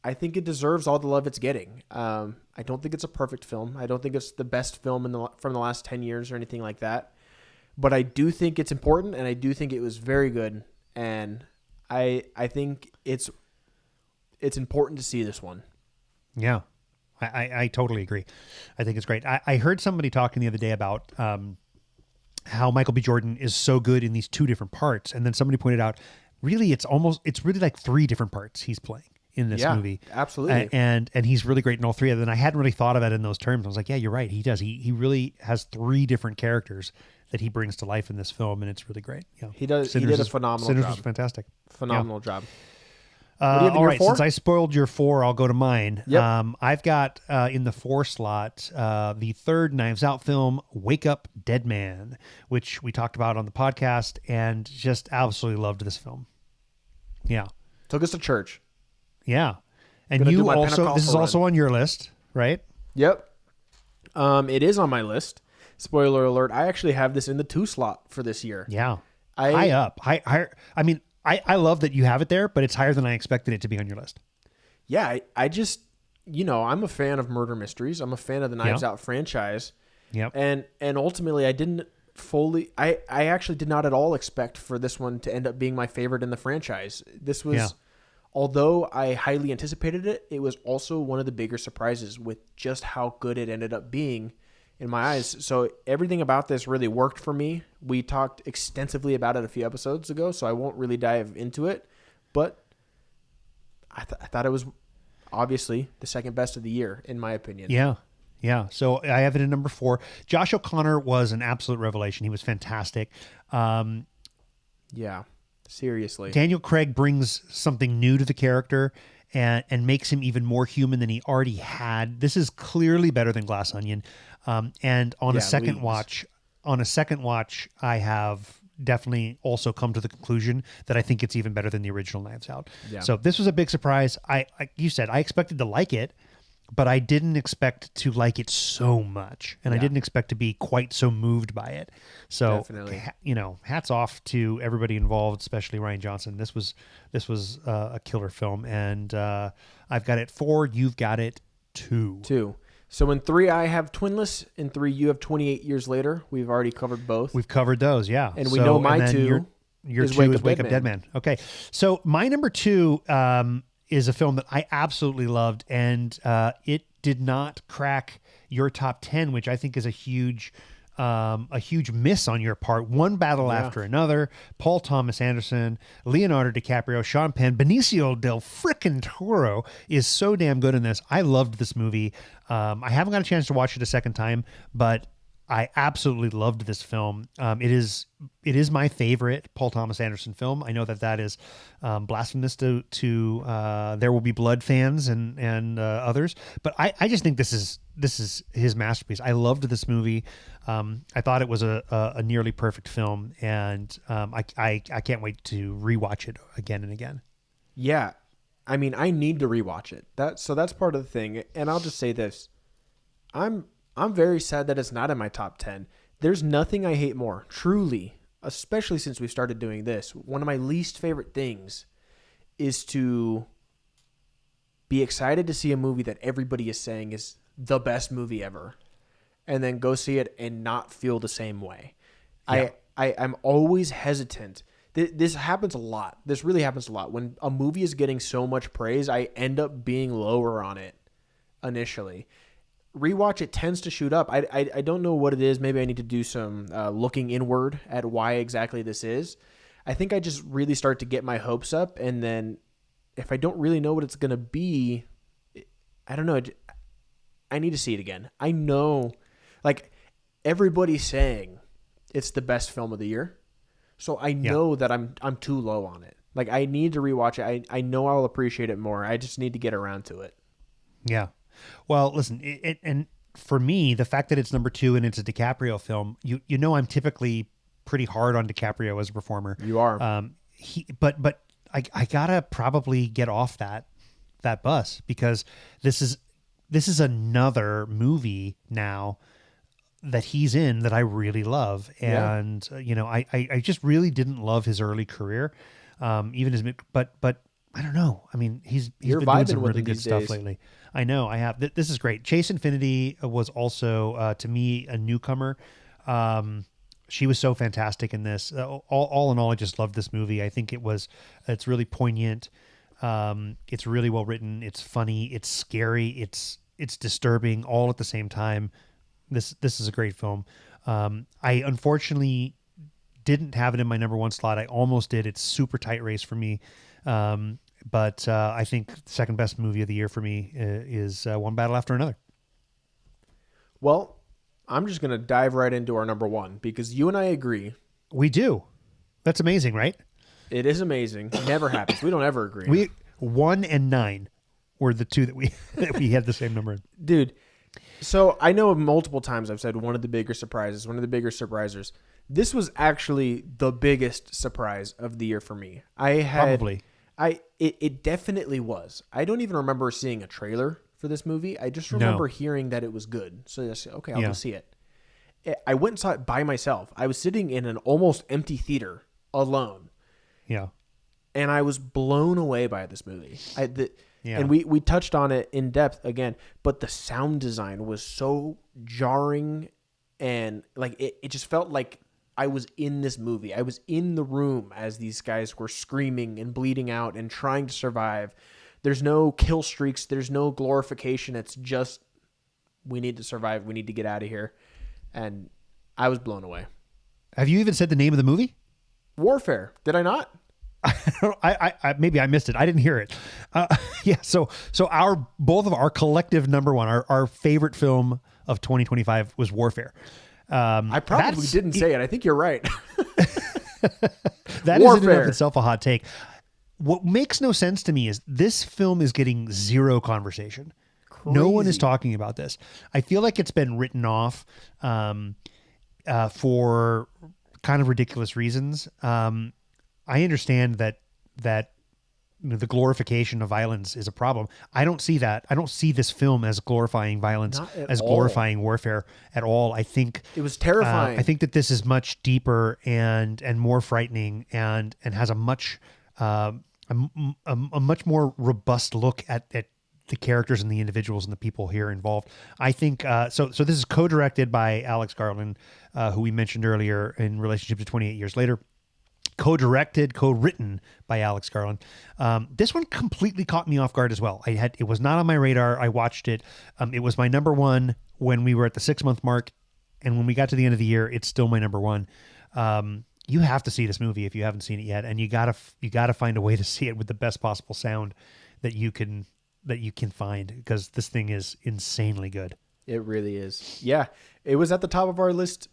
I think it deserves all the love it's getting. I don't think it's a perfect film. I don't think it's the best film from the last 10 years or anything like that. But I do think it's important, and I do think it was very good. And I think it's important to see this one. Yeah, I totally agree. I think it's great. I heard somebody talking the other day about how Michael B. Jordan is so good in these 2 different parts. And then somebody pointed out, really, it's really like 3 different parts he's playing in this movie. Absolutely. And he's really great in all 3 of them. And I hadn't really thought of it in those terms. I was like, yeah, you're right. He does. He really has 3 different characters that he brings to life in this film, and it's really great. Yeah, he does. He did a phenomenal job. Sinners was fantastic. Phenomenal job. All right, 4? Since I spoiled your 4, I'll go to mine. Yep. I've got in the 4 slot the third Knives Out film, Wake Up Dead Man, which we talked about on the podcast, and just absolutely loved this film. Yeah. Took us to church. Yeah. And you also, this is also on your list, right? Yep. It is on my list. Spoiler alert, I actually have this in the 2 slot for this year. Yeah. High up. Higher. I mean, I love that you have it there, but it's higher than I expected it to be on your list. Yeah, I just, I'm a fan of murder mysteries. I'm a fan of the Knives Out franchise. Yep. And ultimately, I actually did not at all expect for this one to end up being my favorite in the franchise. This was, although I highly anticipated it, it was also one of the bigger surprises with just how good it ended up being in my eyes. So everything about this really worked for me. We talked extensively about it a few episodes ago, so I won't really dive into it. But I thought it was obviously the second best of the year, in my opinion. Yeah. Yeah. So I have it at number 4. Josh O'Connor was an absolute revelation. He was fantastic. Yeah. Seriously. Daniel Craig brings something new to the character and makes him even more human than he already had. This is clearly better than Glass Onion. And on a second watch, I have definitely also come to the conclusion that I think it's even better than the original Knives Out. Yeah. So this was a big surprise. You said I expected to like it, but I didn't expect to like it so much, and I didn't expect to be quite so moved by it. So, definitely. Hats off to everybody involved, especially Rian Johnson. This was a killer film, and I've got it 4. You've got it 2. 2. So in 3, I have Twinless. In 3, you have 28 Years Later. We've already covered both. We've covered those, yeah. And we know my 2. Your 2 is Wake Up Dead Man. Okay, so my number 2. Is a film that I absolutely loved, and it did not crack your top 10, which I think is a huge miss on your part. One battle after another. Paul Thomas Anderson, Leonardo DiCaprio, Sean Penn, Benicio del frickin' Toro is so damn good in this. I loved this movie. I haven't got a chance to watch it a second time, but I absolutely loved this film. It is my favorite Paul Thomas Anderson film. I know that is blasphemous to There Will Be Blood fans and others, but I just think this is his masterpiece. I loved this movie. I thought it was a nearly perfect film, and I can't wait to rewatch it again and again. Yeah, I mean, I need to rewatch it. That's part of the thing, and I'll just say this: I'm very sad that it's not in my top 10. There's nothing I hate more, truly, especially since we started doing this. One of my least favorite things is to be excited to see a movie that everybody is saying is the best movie ever, and then go see it and not feel the same way. Yeah. I'm always hesitant. This happens a lot. This really happens a lot. When a movie is getting so much praise, I end up being lower on it initially. Rewatch, it tends to shoot up. I don't know what it is. Maybe I need to do some looking inward at why exactly this is. I think I just really start to get my hopes up, and then if I don't really know what it's going to be, I don't know. I need to see it again. I know, like, everybody's saying it's the best film of the year, so I know that I'm too low on it. Like, I need to rewatch it. I know I'll appreciate it more. I just need to get around to it. Yeah. Well, listen, and for me, the fact that it's number 2 and it's a DiCaprio film, you know, I'm typically pretty hard on DiCaprio as a performer. You are. But I gotta probably get off that bus, because this is another movie now that he's in that I really love, and I just really didn't love his early career, even his but I don't know. I mean, he's been doing some really good stuff lately. I know. I have. This is great. Chase Infinity was also, to me, a newcomer. She was so fantastic in this. All in all, I just loved this movie. I think it's really poignant. It's really well written. It's funny. It's scary. It's disturbing all at the same time. This is a great film. I unfortunately didn't have it in my number 1 slot. I almost did. It's super tight race for me. But I think second best movie of the year for me is One Battle After Another. Well, I'm just going to dive right into our number 1, because you and I agree. We do. That's amazing, right? It is amazing. It never happens. We don't ever agree. 1 and 9 were the 2 that we had the same number in. Dude, so I know multiple times I've said one of the bigger surprises, one of the bigger surprisers. This was actually the biggest surprise of the year for me. Probably. It definitely was. I don't even remember seeing a trailer for this movie. I just remember hearing that it was good. So I said, okay, I'll go see it. I went and saw it by myself. I was sitting in an almost empty theater alone. Yeah. And I was blown away by this movie. And we touched on it in depth again, but the sound design was so jarring, and like it just felt like I was in this movie. I was in the room as these guys were screaming and bleeding out and trying to survive. There's no kill streaks. There's no glorification. It's just, we need to survive. We need to get out of here. and I was blown away. Have you even said the name of the movie? Warfare. Did I not? I maybe I missed it. I didn't hear it. Yeah. So both of our collective number one, our favorite film of 2025 was Warfare. I probably didn't say it. I think you're right. That is in and of itself a hot take. What makes no sense to me is this film is getting zero conversation. Crazy. No one is talking about this. I feel like it's been written off for kind of ridiculous reasons. I understand that the glorification of violence is a problem. I don't see that. I don't see this film as glorifying violence, as glorifying warfare at all. I think it was terrifying. I think that this is much deeper and more frightening and has a much a much more robust look at the characters and the individuals and the people here involved. I think so. This is co-directed by Alex Garland, who we mentioned earlier in Relationship to 28 Years Later. Co-directed, co-written by Alex Garland. This one completely caught me off guard as well. It was not on my radar. I watched it. It was my number one when we were at the 6-month mark, and when we got to the end of the year, it's still my number one. You have to see this movie if you haven't seen it yet, and you gotta find a way to see it with the best possible sound that you can find, because this thing is insanely good. It really is. Yeah, it was at the top of our list.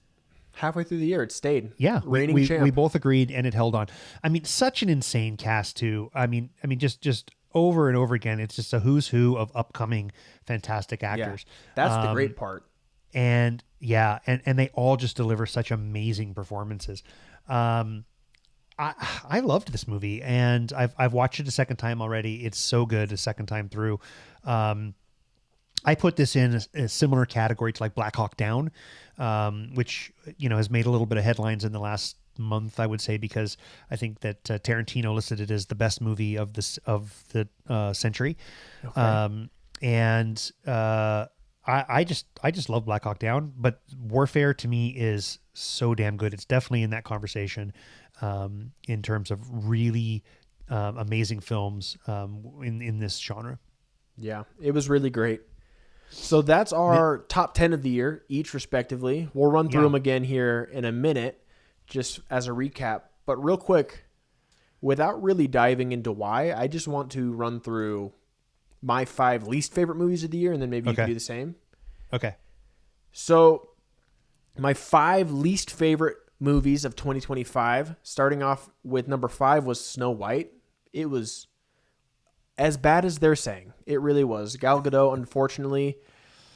Halfway through the year, it stayed. Yeah, reigning champ. We both agreed, and it held on. I mean, such an insane cast too. I mean, just over and over again, it's just a who's who of upcoming fantastic actors. Yeah, that's the great part. And yeah, and they all just deliver such amazing performances. I loved this movie, and I've watched it a second time already. It's so good a second time through. I put this in a similar category to like Black Hawk Down, which, has made a little bit of headlines in the last month, I would say, because I think that Tarantino listed it as the best movie of the century. Okay. I just love Black Hawk Down, but Warfare to me is so damn good. It's definitely in that conversation in terms of really amazing films in this genre. Yeah, it was really great. So that's our top 10 of the year, each respectively. We'll run through them again here in a minute, just as a recap. But real quick, without really diving into why, I just want to run through my 5 least favorite movies of the year, and then maybe you can do the same. Okay. So my 5 least favorite movies of 2025, starting off with number 5 was Snow White. It was as bad as they're saying. It really was. Gal Gadot, unfortunately,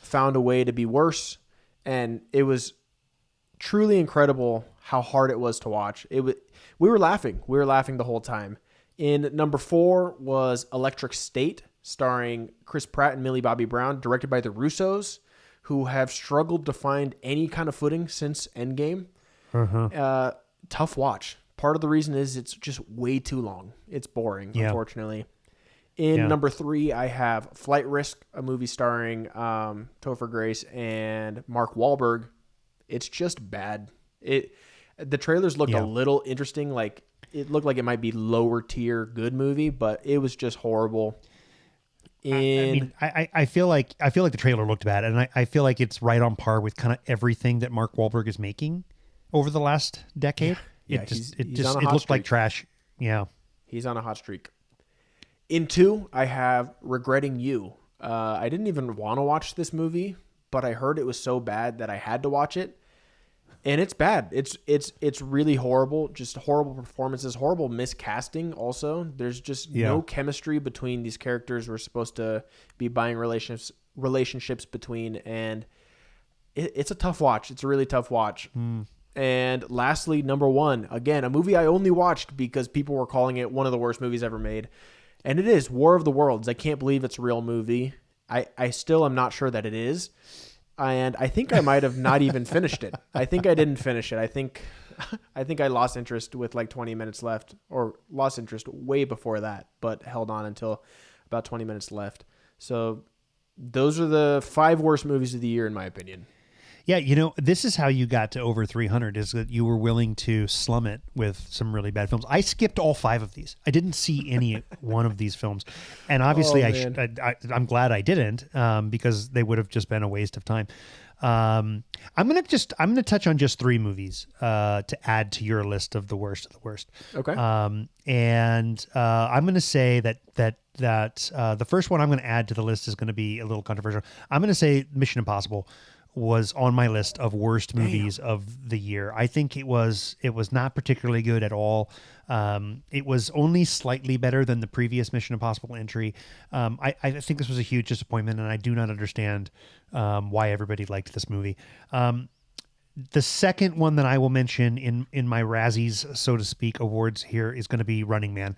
found a way to be worse, and it was truly incredible how hard it was to watch. We were laughing. We were laughing the whole time. In number 4 was Electric State, starring Chris Pratt and Millie Bobby Brown, directed by the Russos, who have struggled to find any kind of footing since Endgame. Tough watch. Part of the reason is it's just way too long. It's boring, unfortunately. In number 3, I have Flight Risk, a movie starring Topher Grace and Mark Wahlberg. It's just bad. The trailers looked a little interesting. Like, it looked like it might be lower tier good movie, but it was just horrible. I feel like the trailer looked bad, and I feel like it's right on par with kind of everything that Mark Wahlberg is making over the last decade. It looked like trash. Yeah, he's on a hot streak. In 2, I have Regretting You. I didn't even want to watch this movie, but I heard it was so bad that I had to watch it. And it's bad. It's really horrible. Just horrible performances, horrible miscasting also. There's just no chemistry between these characters we're supposed to be buying relationships between, and it's a tough watch. It's a really tough watch. And lastly, number 1, again, a movie I only watched because people were calling it one of the worst movies ever made. And it is War of the Worlds. I can't believe it's a real movie. I still am not sure that it is. And I think I might have not even finished it. I think I didn't finish it. I think I lost interest with like 20 minutes left, or lost interest way before that, but held on until about 20 minutes left. So those are the 5 worst movies of the year, in my opinion. Yeah, this is how you got to over 300, is that you were willing to slum it with some really bad films. I skipped all 5 of these. I didn't see any one of these films. And obviously I'm glad I didn't, because they would have just been a waste of time. I'm gonna touch on just 3 movies to add to your list of the worst of the worst. Okay. And I'm gonna say that the first one I'm gonna add to the list is gonna be a little controversial. I'm gonna say Mission Impossible was on my list of worst movies of the year. I think it was not particularly good at all. It was only slightly better than the previous Mission Impossible entry. I think this was a huge disappointment, and I do not understand why everybody liked this movie. The second one that I will mention in my Razzies, so to speak, awards here is going to be Running Man.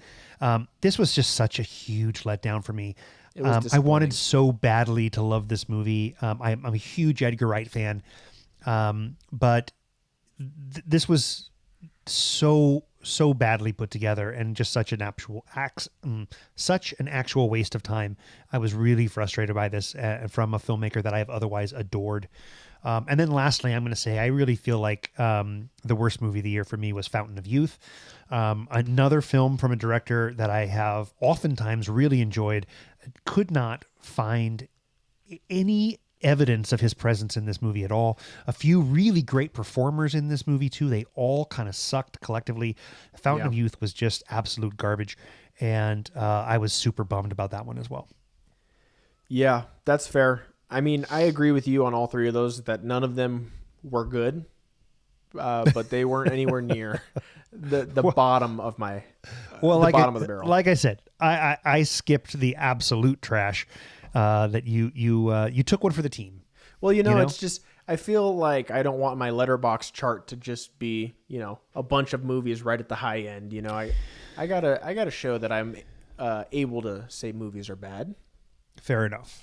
This was just such a huge letdown for me. I wanted so badly to love this movie. I'm a huge Edgar Wright fan, but this was so badly put together and just such an actual waste of time. I was really frustrated by this from a filmmaker that I have otherwise adored. And then lastly, I'm going to say I really feel like the worst movie of the year for me was Fountain of Youth. Another film from a director that I have oftentimes really enjoyed. Could not find any evidence of his presence in this movie at all. A few really great performers in this movie too. They all kind of sucked collectively. Fountain of Youth was just absolute garbage. And I was super bummed about that one as well. Yeah, that's fair. I mean, I agree with you on all 3 of those, that none of them were good, but they weren't anywhere near the bottom of my bottom of the barrel. Like I said, I skipped the absolute trash that you took one for the team. Well, it's just, I feel like I don't want my letterbox chart to just be, a bunch of movies right at the high end. I gotta show that I'm able to say movies are bad. Fair enough.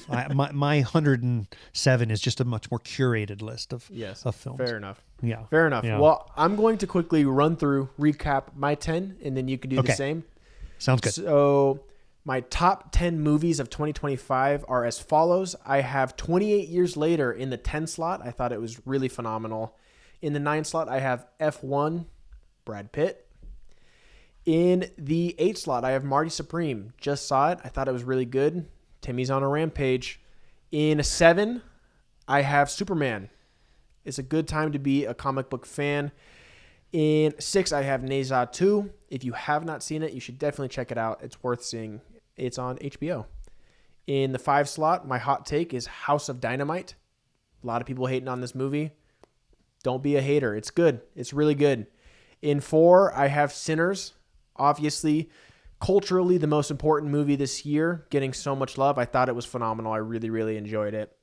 My 107 is just a much more curated list of films. Fair enough. Yeah. Fair enough. Yeah. Well, I'm going to quickly recap my 10, and then you can do the same. Sounds good. So my top 10 movies of 2025 are as follows. I have 28 Years Later in the 10 slot. I thought it was really phenomenal. In the 9 slot, I have F1, Brad Pitt. In the 8 slot, I have Marty Supreme. Just saw it. I thought it was really good. Timmy's on a rampage. In 7, I have Superman. It's a good time to be a comic book fan. In 6, I have Neza 2. If you have not seen it, you should definitely check it out. It's worth seeing. It's on HBO. In the 5 slot, my hot take is House of Dynamite. A lot of people hating on this movie. Don't be a hater. It's good. It's really good. In 4, I have Sinners. Obviously, culturally, the most important movie this year, getting so much love. I thought it was phenomenal. I really, really enjoyed it.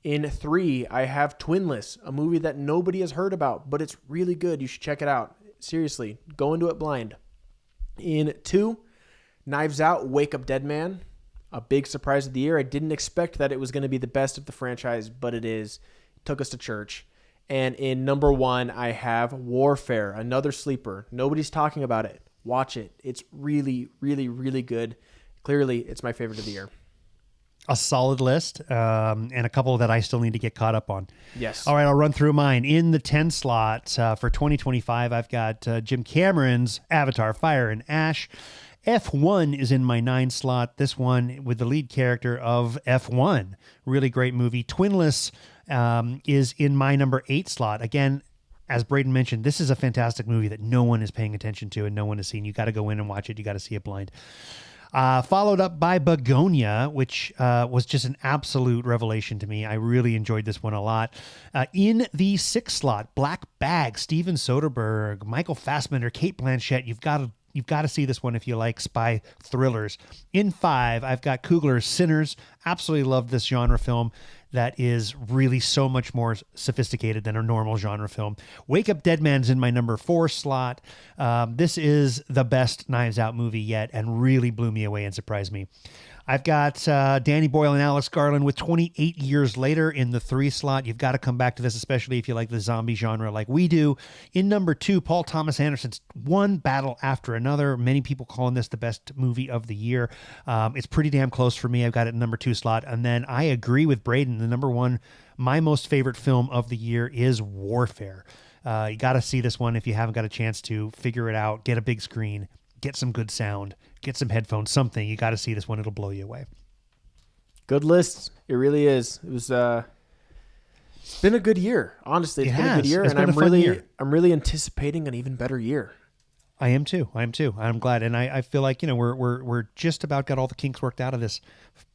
In 3, I have Twinless, a movie that nobody has heard about, but it's really good. You should check it out. Seriously, go into it blind. In 2, Knives Out, Wake Up Dead Man, a big surprise of the year. I didn't expect that it was going to be the best of the franchise, but it is. It took us to church. And in number 1, I have Warfare, another sleeper. Nobody's talking about it. Watch it. It's really, really, really good. Clearly, it's my favorite of the year. A solid list, and a couple that I still need to get caught up on. Yes. All right, I'll run through mine. In the 10 slot for 2025, I've got Jim Cameron's Avatar, Fire and Ash. F1 is in my 9 slot. This one with the lead character of F1. Really great movie. Twinless is in my number 8 slot. Again, as Braden mentioned, this is a fantastic movie that no one is paying attention to and no one has seen. You got to go in and watch it. You got to see it blind. Followed up by Begonia, which was just an absolute revelation to me. I really enjoyed this one a lot. In the 6th slot, Black Bag, Steven Soderbergh, Michael Fassbender, Cate Blanchett. You've got to see this one if you like spy thrillers. In 5, I've got Coogler's Sinners. Absolutely love this genre film that is really so much more sophisticated than a normal genre film. Wake Up Dead Man's in my number 4 slot. This is the best Knives Out movie yet and really blew me away and surprised me. I've got Danny Boyle and Alex Garland with 28 Years Later in the 3 slot. You've got to come back to this, especially if you like the zombie genre like we do. In number 2, Paul Thomas Anderson's One Battle After Another. Many people calling this the best movie of the year. It's pretty damn close for me. I've got it in number 2 slot. And then I agree with Braden. The number 1, my most favorite film of the year is Warfare. You got to see this one if you haven't got a chance to. Figure it out. Get a big screen. Get some good sound. Get some headphones, something. You got to see this one. It'll blow you away. Good list. It really is. It was It's been a good year. Honestly, it's been a good year, and I'm really anticipating an even better year. I am too. I'm glad, and I feel like we're just about got all the kinks worked out of this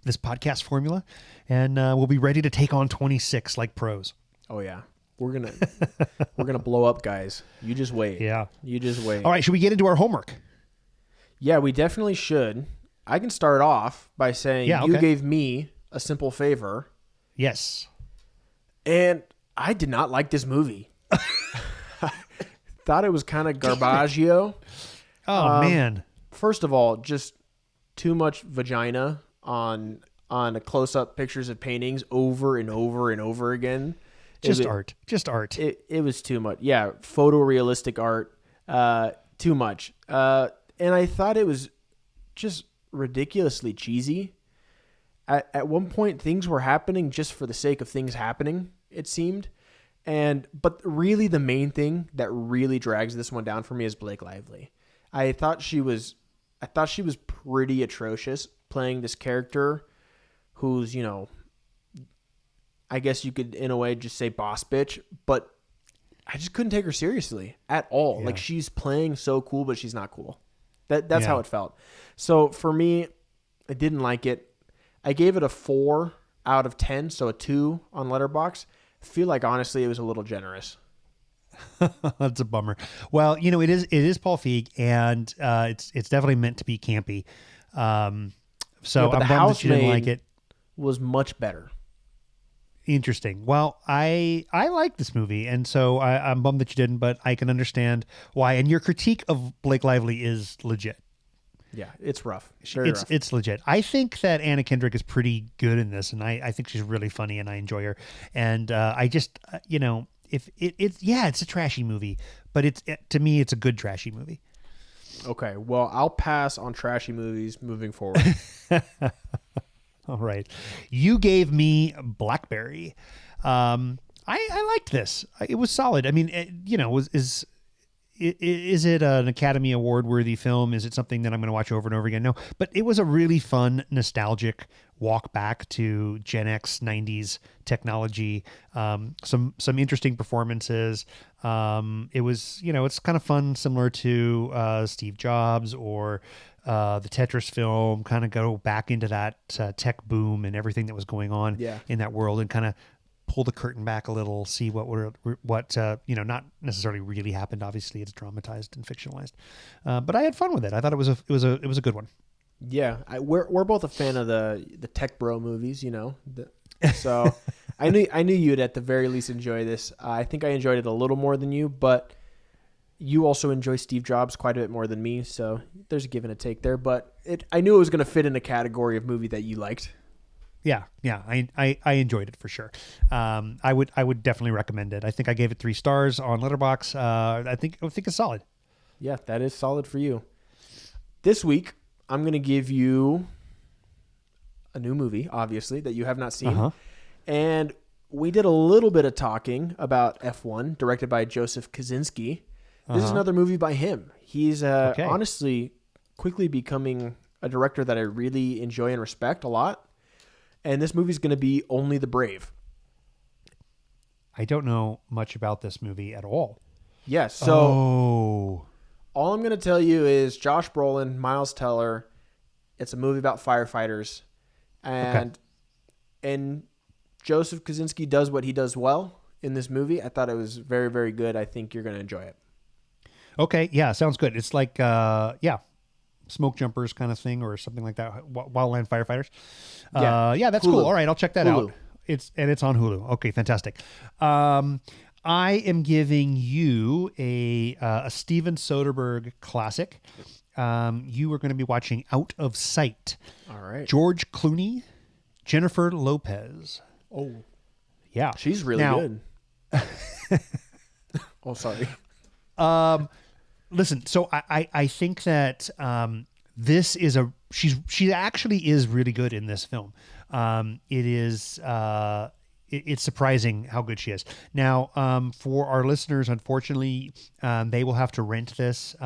podcast formula, and we'll be ready to take on 26 like pros. Oh yeah, we're gonna blow up, guys. You just wait. Yeah, you just wait. All right, should we get into our homework? Yeah, we definitely should. I can start off by saying you gave me a simple favor. Yes. And I did not like this movie. Thought it was kind of garbaggio. Oh, man. First of all, just too much vagina on close-up pictures of paintings over and over and over again. Just art. It was too much. Yeah, photorealistic art. Too much. And I thought it was just ridiculously cheesy. At one point, things were happening just for the sake of things happening, it seemed. But really the main thing that really drags this one down for me is Blake Lively. I thought she was pretty atrocious playing this character who's, I guess you could in a way just say boss bitch, but I just couldn't take her seriously at all. Yeah. Like she's playing so cool, but she's not cool. That's how it felt. So for me, I didn't like it. I gave it a 4 out of 10, so a 2 on Letterboxd. I feel like honestly it was a little generous. That's a bummer. Well, it is Paul Feig, and it's definitely meant to be campy. So I'm bummed that you didn't like it. Was much better. Interesting. Well, I like this movie, and so I'm bummed that you didn't, but I can understand why. And your critique of Blake Lively is legit. Yeah, it's rough. It's legit. I think that Anna Kendrick is pretty good in this, and I think she's really funny, and I enjoy her. And I just, if it's a trashy movie, but to me, it's a good trashy movie. Okay, well, I'll pass on trashy movies moving forward. All right. You gave me Blackberry. I liked this. It was solid. I mean, is it an Academy Award worthy film? Is it something that I'm going to watch over and over again? No, but it was a really fun, nostalgic walk back to Gen X 90s technology. Some interesting performances. It was, it's kind of fun, similar to Steve Jobs or the Tetris film, kind of go back into that tech boom and everything that was going on in that world, and kind of pull the curtain back a little, see what not necessarily really happened. Obviously, it's dramatized and fictionalized, but I had fun with it. I thought it was a good one. Yeah, we're both a fan of the tech bro movies, so I knew you'd at the very least enjoy this. I think I enjoyed it a little more than you, but you also enjoy Steve Jobs quite a bit more than me, so there's a give and a take there. But I knew it was going to fit in a category of movie that you liked. Yeah, I enjoyed it for sure. I would definitely recommend it. I think I gave it 3 stars on Letterboxd. I think it's solid. Yeah, that is solid for you. This week, I'm going to give you a new movie, obviously, that you have not seen. Uh-huh. And we did a little bit of talking about F1, directed by Joseph Kosinski. This is another movie by him. He's honestly quickly becoming a director that I really enjoy and respect a lot. And this movie is going to be Only the Brave. I don't know much about this movie at all. Yes. So all I'm going to tell you is Josh Brolin, Miles Teller. It's a movie about firefighters. And Joseph Kosinski does what he does well in this movie. I thought it was very, very good. I think you're going to enjoy it. Okay. Yeah. Sounds good. It's like, smoke jumpers kind of thing or something like that. Wildland firefighters. That's Hulu. Cool. All right. I'll check that out. It's on Hulu. Okay. Fantastic. I am giving you a Steven Soderbergh classic. You are going to be watching Out of Sight. All right. George Clooney, Jennifer Lopez. Oh, yeah. She's really good. Oh, sorry. Listen, so I think that this is she actually is really good in this film. It is it's surprising how good she is. Now, for our listeners, unfortunately, they will have to rent this.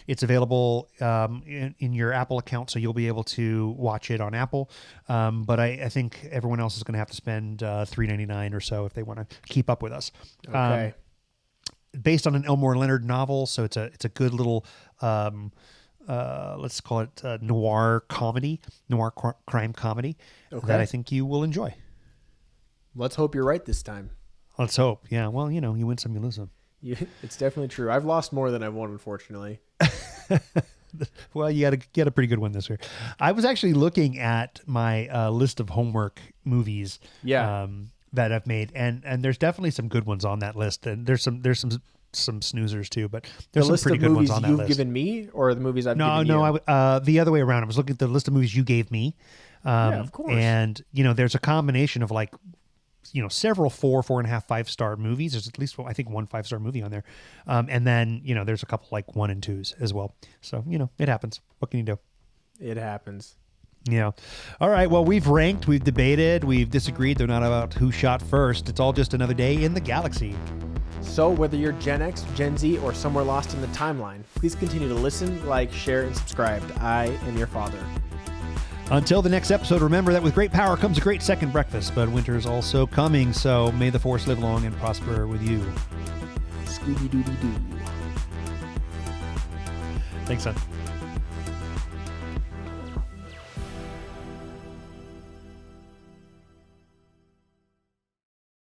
It's available in your Apple account, so you'll be able to watch it on Apple. But I think everyone else is going to have to spend $3.99 or so if they want to keep up with us. Okay. Based on an Elmore Leonard novel, so it's a good little let's call it noir crime comedy that I think you will enjoy. Let's hope you're right this time. Let's hope. Yeah. Well, you win some, you lose some. It's definitely true. I've lost more than I've won, unfortunately. Well, you got to get a pretty good one this year. I was actually looking at my list of homework movies that I've made, and there's definitely some good ones on that list. And there's some snoozers too, but there's some pretty good ones on that list. The list of movies you've given me, or the movies I've given you? No, the other way around. I was looking at the list of movies you gave me. Yeah, of course. And there's a combination of like, several 4, 4.5, 5-star movies. There's at least, I think, 1 5-star movie on there. And then, there's a couple like 1 and 2s as well. So, it happens. What can you do? It happens. Yeah. All right. Well, we've ranked, we've debated, we've disagreed. They're not about who shot first. It's all just another day in the galaxy. So whether you're Gen X, Gen Z, or somewhere lost in the timeline, please continue to listen, like, share, and subscribe to I Am Your Father. Until the next episode, remember that with great power comes a great second breakfast, but winter is also coming, so may the Force live long and prosper with you. Scooby-Dooby-Doo. Thanks, son.